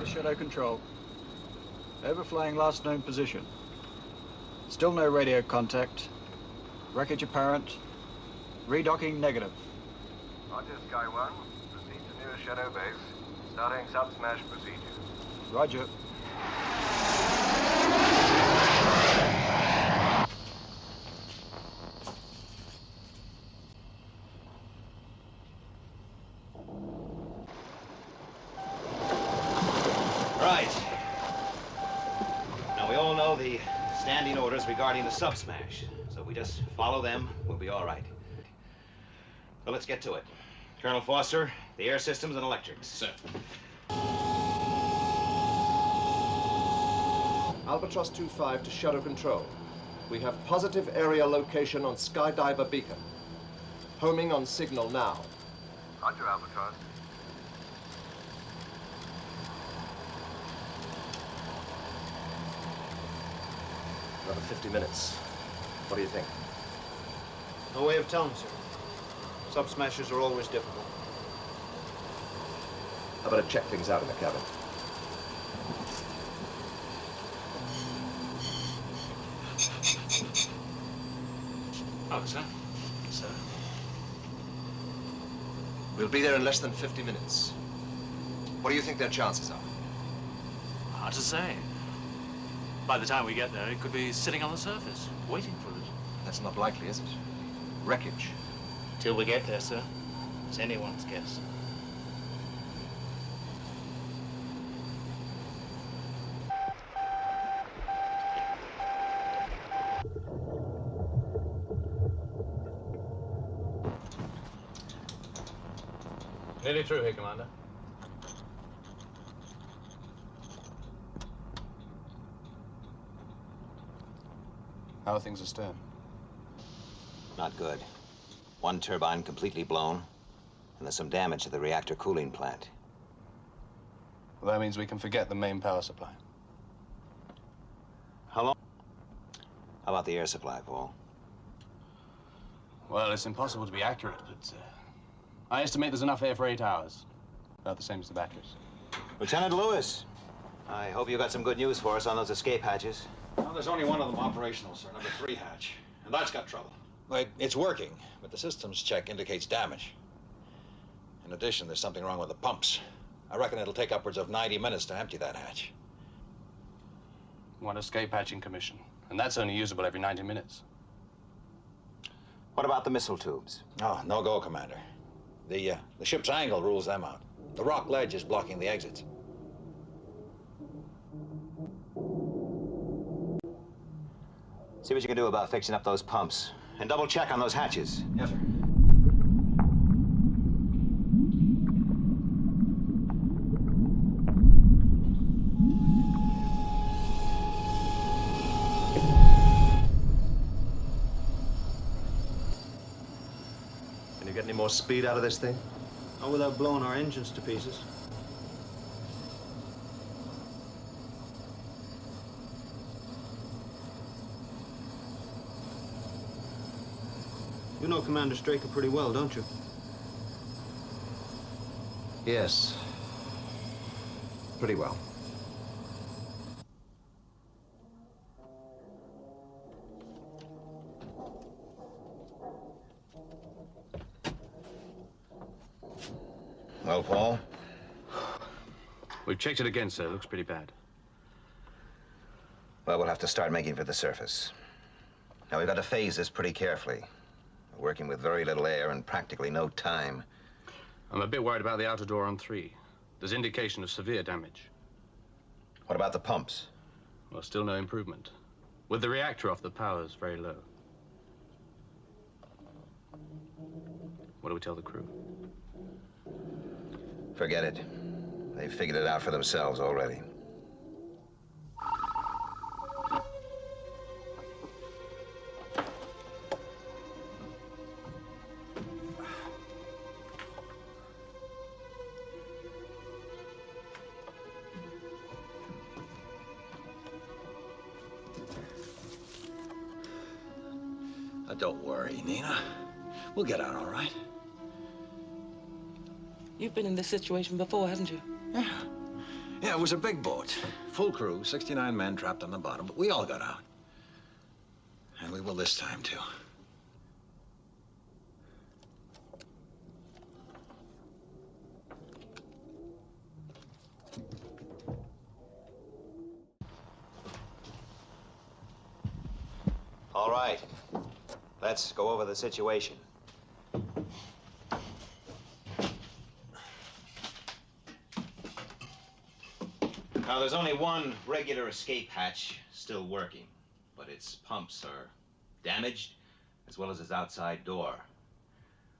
Speaker 2: SHADO control. Overflying last known position. Still no radio contact. Wreckage apparent. Redocking negative.
Speaker 18: Roger, Sky 1. Proceed to nearest SHADO base. Starting sub-smash procedure.
Speaker 2: Roger.
Speaker 1: Right. Now, we all know the standing orders regarding the sub-smash. So if we just follow them, we'll be all right. So let's get to it. Colonel Foster, the air systems and electrics.
Speaker 13: Sir.
Speaker 19: Albatross 25 to SHADO control. We have positive area location on Skydiver beacon. Homing on signal now.
Speaker 18: Roger, Albatross.
Speaker 19: Another 50 minutes. What do you think?
Speaker 14: No way of telling, sir. Sub-smashers are always difficult.
Speaker 19: How about to check things out in the cabin?
Speaker 13: Officer. Sir.
Speaker 19: We'll be there in less than 50 minutes. What do you think their chances are?
Speaker 21: Hard to say. By the time we get there, it could be sitting on the surface, waiting for us.
Speaker 19: That's not likely, is it? Wreckage.
Speaker 21: Till we get there, sir. It's anyone's guess.
Speaker 13: Nearly through here, Commander.
Speaker 2: How are things astern?
Speaker 1: Not good. One turbine completely blown, and there's some damage to the reactor cooling plant.
Speaker 2: Well, that means we can forget the main power supply.
Speaker 1: How long? How about the air supply, Paul?
Speaker 13: Well, it's impossible to be accurate, but I estimate there's enough air for 8 hours. About the same as the batteries.
Speaker 1: Lieutenant Lewis, I hope you got some good news for us on those escape hatches.
Speaker 22: Well, there's only one of them operational, sir, number 3 hatch. And that's got trouble.
Speaker 23: Well, it's working, but the systems check indicates damage. In addition, there's something wrong with the pumps. I reckon it'll take upwards of 90 minutes to empty that hatch.
Speaker 13: One escape hatch in commission. And that's only usable every 90 minutes.
Speaker 1: What about the missile tubes?
Speaker 23: Oh, no go, Commander. The ship's angle rules them out. The rock ledge is blocking the exits.
Speaker 1: See what you can do about fixing up those pumps. And double check on those hatches.
Speaker 23: Yes, sir.
Speaker 19: Can you get any more speed out of this thing?
Speaker 14: Not without blowing our engines to pieces. You know Commander Straker pretty well, don't you?
Speaker 19: Yes. Pretty well.
Speaker 1: Well, Paul?
Speaker 13: We've checked it again, sir. Looks pretty bad.
Speaker 1: Well, we'll have to start making for the surface. Now, we've got to phase this pretty carefully. We're working with very little air and practically no time.
Speaker 13: I'm a bit worried about the outer door on 3. There's indication of severe damage.
Speaker 1: What about the pumps?
Speaker 13: Well, still no improvement. With the reactor off, the power's very low. What do we tell the crew?
Speaker 1: Forget it. They've figured it out for themselves already.
Speaker 23: Don't worry, Nina. We'll get out all right.
Speaker 11: You've been in this situation before, haven't you?
Speaker 23: Yeah, it was a big boat. Full crew, 69 men trapped on the bottom, but we all got out. And we will this time, too.
Speaker 1: All right. Let's go over the situation. Now, there's only one regular escape hatch still working, but its pumps are damaged, as well as its outside door.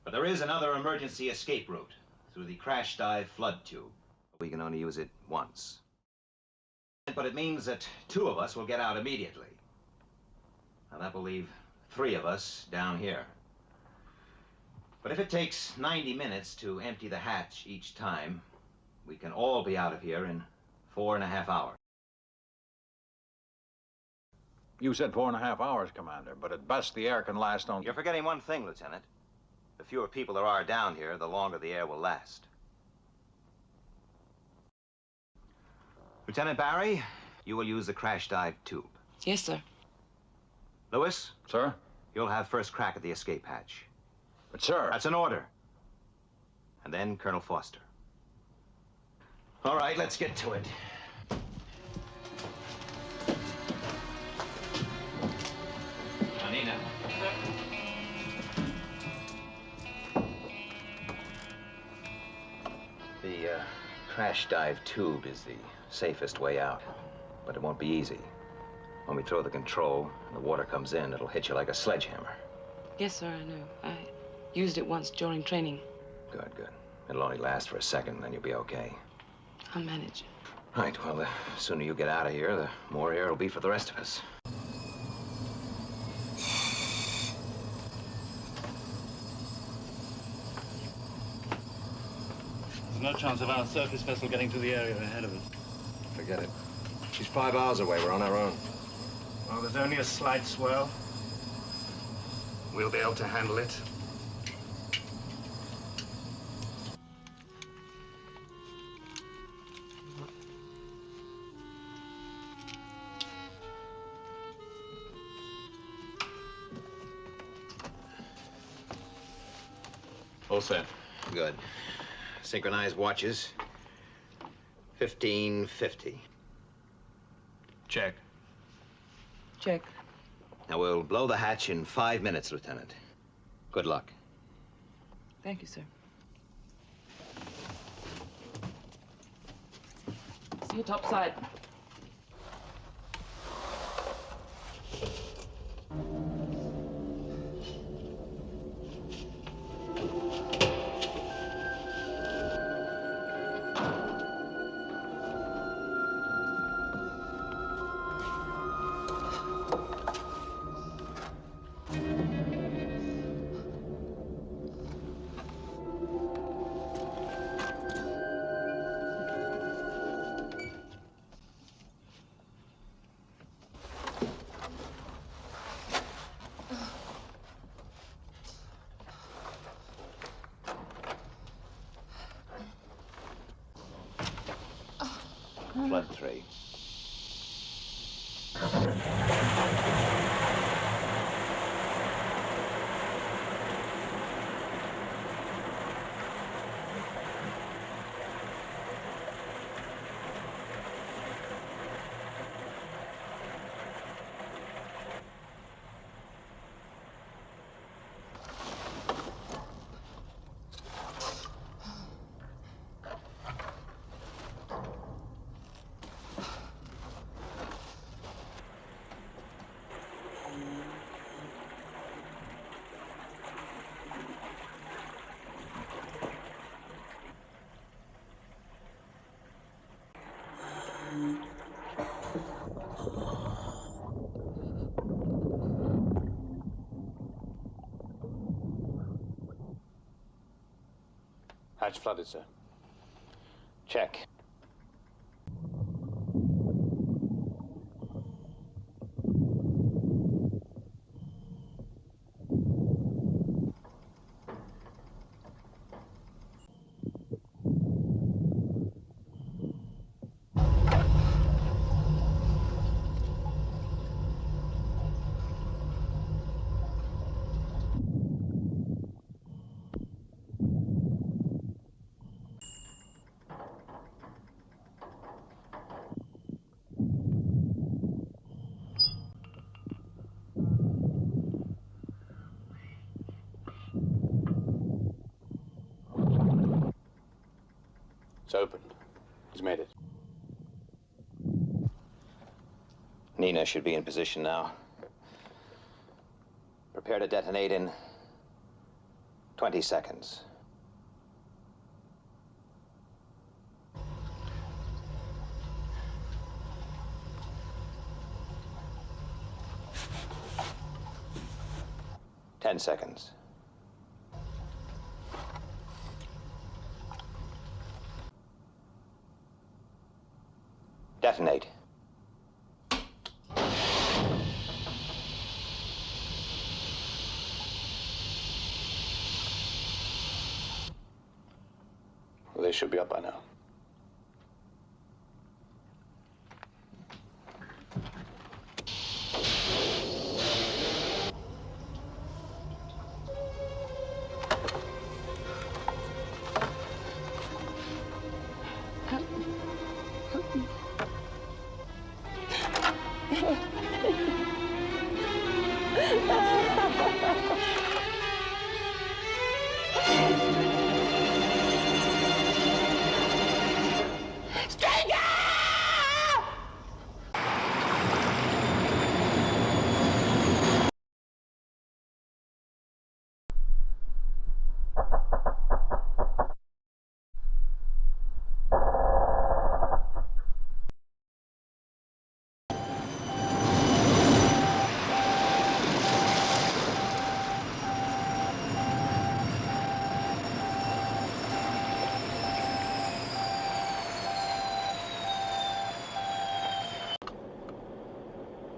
Speaker 1: But there is another emergency escape route through the crash dive flood tube. We can only use it once. But it means that 2 of us will get out immediately. Now, that will leave 3 of us down here. But if it takes 90 minutes to empty the hatch each time, we can all be out of here in 4.5 hours.
Speaker 22: You said 4.5 hours, Commander, but at best the air can last on...
Speaker 1: You're forgetting one thing, Lieutenant. The fewer people there are down here, the longer the air will last. Lieutenant Barry, you will use the crash dive tube.
Speaker 11: Yes, sir.
Speaker 1: Lewis?
Speaker 22: Sir?
Speaker 1: You'll have first crack at the escape hatch.
Speaker 22: But, sir...
Speaker 1: That's an order. And then Colonel Foster. All right, let's get to it. Now, Nina. The crash dive tube is the safest way out, but it won't be easy. When we throw the control and the water comes in, it'll hit you like a sledgehammer.
Speaker 11: Yes, sir, I know. I used it once during training.
Speaker 1: Good, good. It'll only last for a second, then you'll be okay.
Speaker 11: I'll manage.
Speaker 1: Right, well, the sooner you get out of here, the more air it'll be for the rest of us.
Speaker 21: There's no chance of our surface vessel getting to the area ahead of us.
Speaker 19: Forget it. She's 5 hours away. We're on our own.
Speaker 21: Well, there's only a slight swell. We'll be able to handle it.
Speaker 1: All set. Good. Synchronized watches. 15:50.
Speaker 21: Check.
Speaker 11: Check.
Speaker 1: Now, we'll blow the hatch in 5 minutes, Lieutenant. Good luck.
Speaker 11: Thank you, sir. See you topside.
Speaker 1: Flood 3.
Speaker 13: Hatch flooded, sir. Check. It's open. He's made it.
Speaker 1: Nina should be in position now. Prepare to detonate in 20 seconds. Ten seconds. Detonate.
Speaker 13: Well, they should be up by now.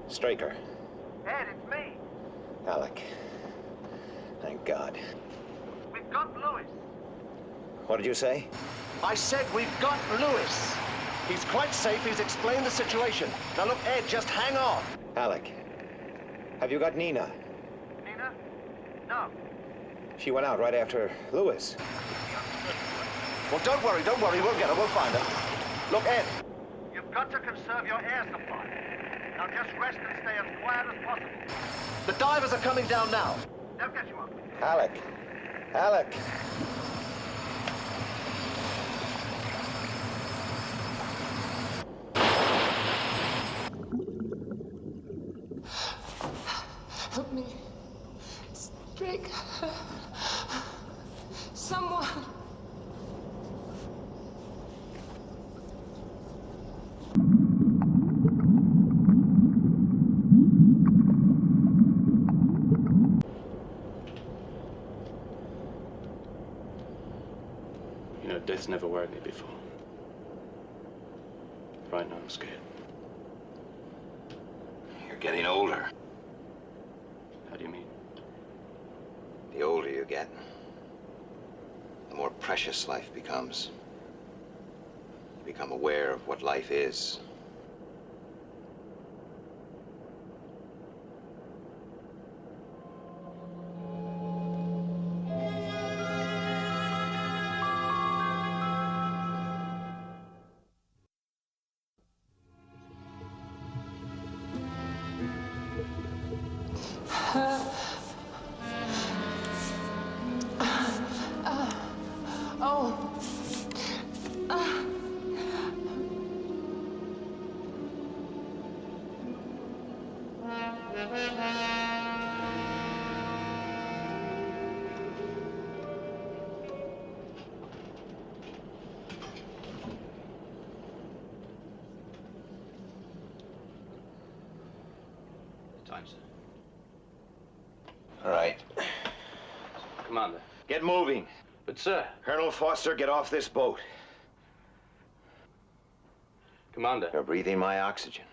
Speaker 1: Straker.
Speaker 18: Ed, it's me.
Speaker 1: Alec. Thank God.
Speaker 18: We've got Lewis.
Speaker 1: What did you say?
Speaker 19: I said we've got Lewis. He's quite safe. He's explained the situation. Now look, Ed, just hang on.
Speaker 1: Alec, have you got Nina?
Speaker 18: Nina? No.
Speaker 1: She went out right after Lewis.
Speaker 19: Well, don't worry. We'll get her. We'll find her. Look, Ed.
Speaker 18: You've got to conserve your air supply. Now just rest and stay as quiet as possible.
Speaker 19: The divers are coming down now.
Speaker 18: They'll get you up.
Speaker 1: Alec. Alec.
Speaker 15: Help me. Drake. Someone.
Speaker 13: You know, death's never worried me before. Right now, I'm scared.
Speaker 1: You're getting older.
Speaker 13: How do you mean?
Speaker 1: The older you get, the more precious life becomes. You become aware of what life is.
Speaker 13: Time, sir.
Speaker 1: All right.
Speaker 13: Commander.
Speaker 1: Get moving.
Speaker 13: But, sir...
Speaker 1: Colonel Foster, get off this boat.
Speaker 13: Commander.
Speaker 1: You're breathing my oxygen.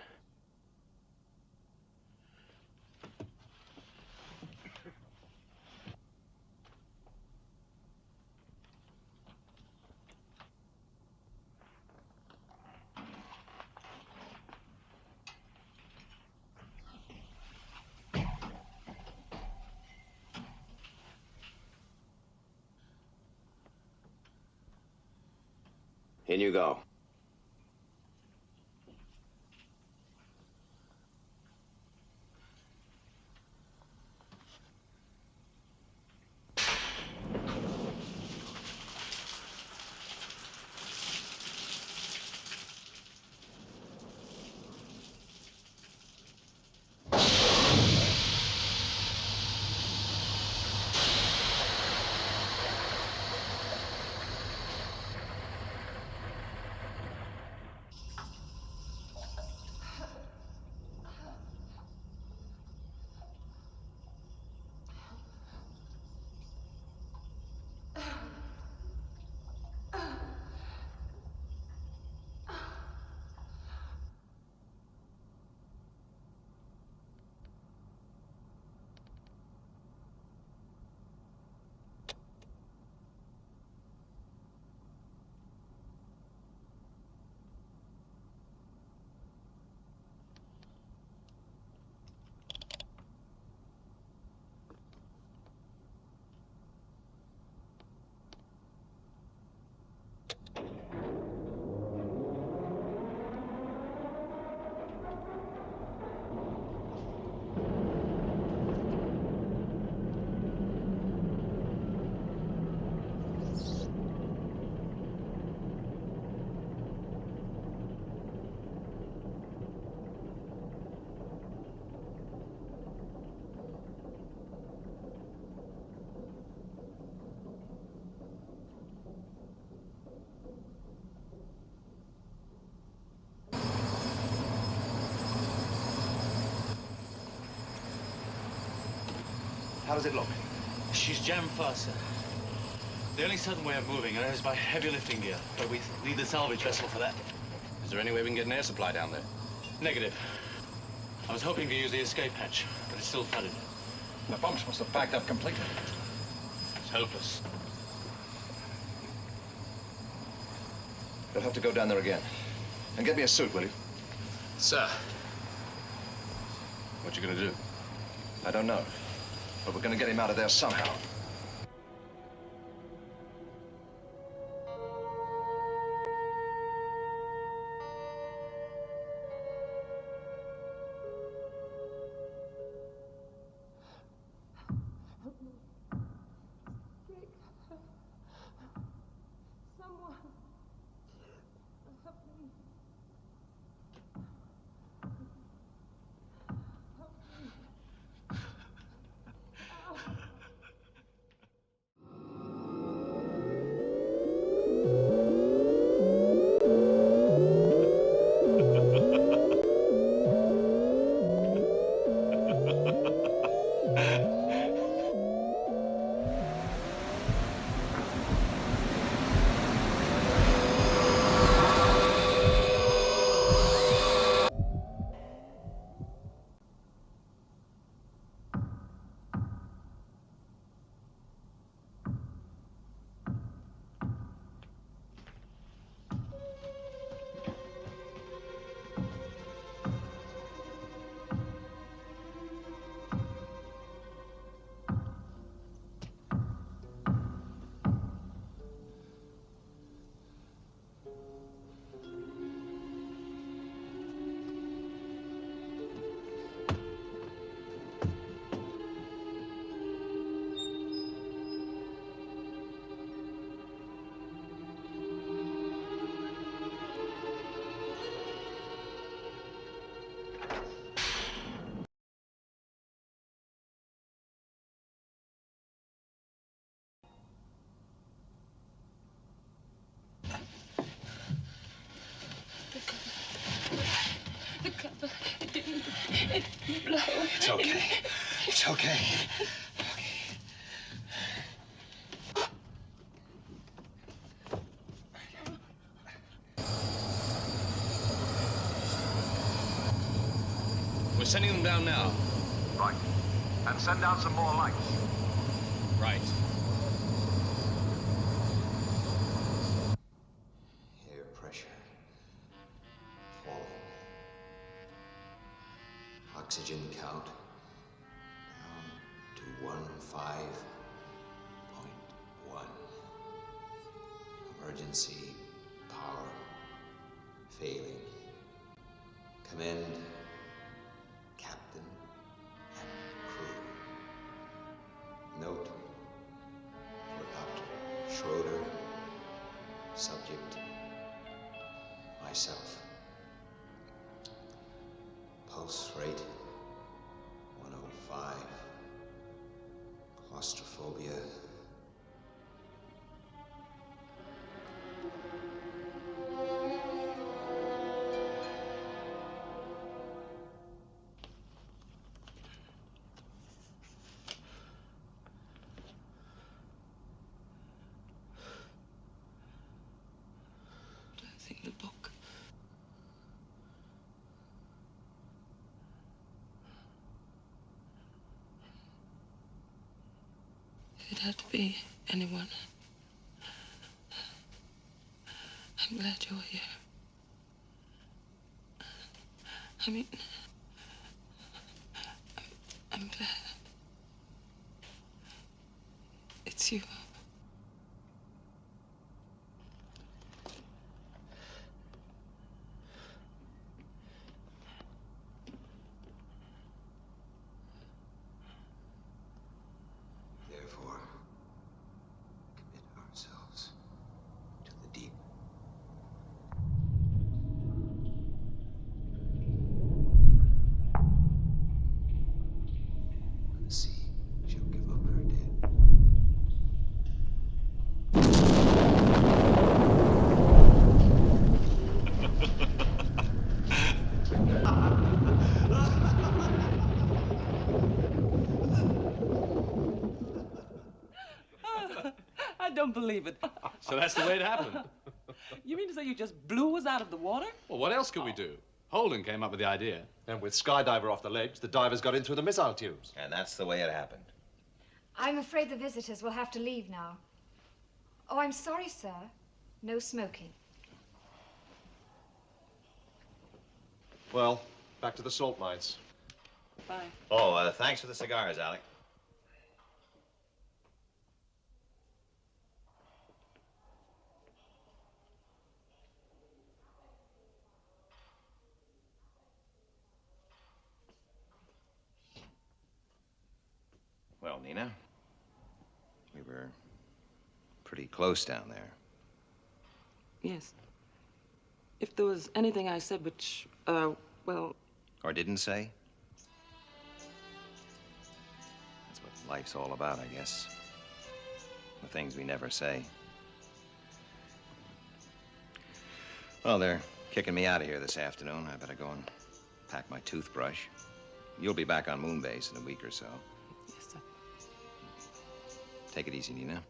Speaker 1: In you go.
Speaker 21: How does it look? She's jammed fast, sir. The only certain way of moving her is by heavy lifting gear, but we need the salvage vessel for that.
Speaker 13: Is there any way we can get an air supply down there?
Speaker 21: Negative. I was hoping to use the escape hatch, but it's still flooded.
Speaker 23: The pumps must have backed up completely.
Speaker 21: It's hopeless.
Speaker 19: You'll have to go down there again. And get me a suit, will you?
Speaker 13: Sir. What you gonna do?
Speaker 19: I don't know. But we're gonna get him out of there somehow.
Speaker 11: The cover, it didn't blow.
Speaker 19: It's okay. It's okay.
Speaker 13: sending them down now.
Speaker 18: Right. And send out some more lights.
Speaker 13: Right.
Speaker 1: Air pressure falling. Oxygen count down to 15.1. Emergency power failing. Commend captain and crew. Note for Dr. Schroeder, subject myself. Pulse rate 105. Claustrophobia.
Speaker 11: I think the book. If it had to be anyone, I'm glad you're here. I mean, I'm glad. It's you.
Speaker 1: Therefore, commit ourselves to the deep. When the sea shall give up her dead.
Speaker 11: I don't believe it.
Speaker 13: So that's the way it happened.
Speaker 11: You mean to say you just blew us out of the water?
Speaker 13: Well, what else could we do? Holden came up with the idea.
Speaker 19: And with Skydiver off the ledge, the divers got in through the missile tubes.
Speaker 1: And that's the way it happened.
Speaker 4: I'm afraid the visitors will have to leave now. Oh, I'm sorry, sir. No smoking.
Speaker 19: Well, back to the salt mines.
Speaker 11: Bye.
Speaker 1: Oh, thanks for the cigars, Alec. Well, Nina, we were pretty close down there.
Speaker 11: Yes. If there was anything I said which, well...
Speaker 1: Or didn't say? That's what life's all about, I guess. The things we never say. Well, they're kicking me out of here this afternoon. I better go and pack my toothbrush. You'll be back on Moonbase in a week or so.
Speaker 11: Yes, sir.
Speaker 1: Take it easy, Nina.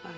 Speaker 11: Bye.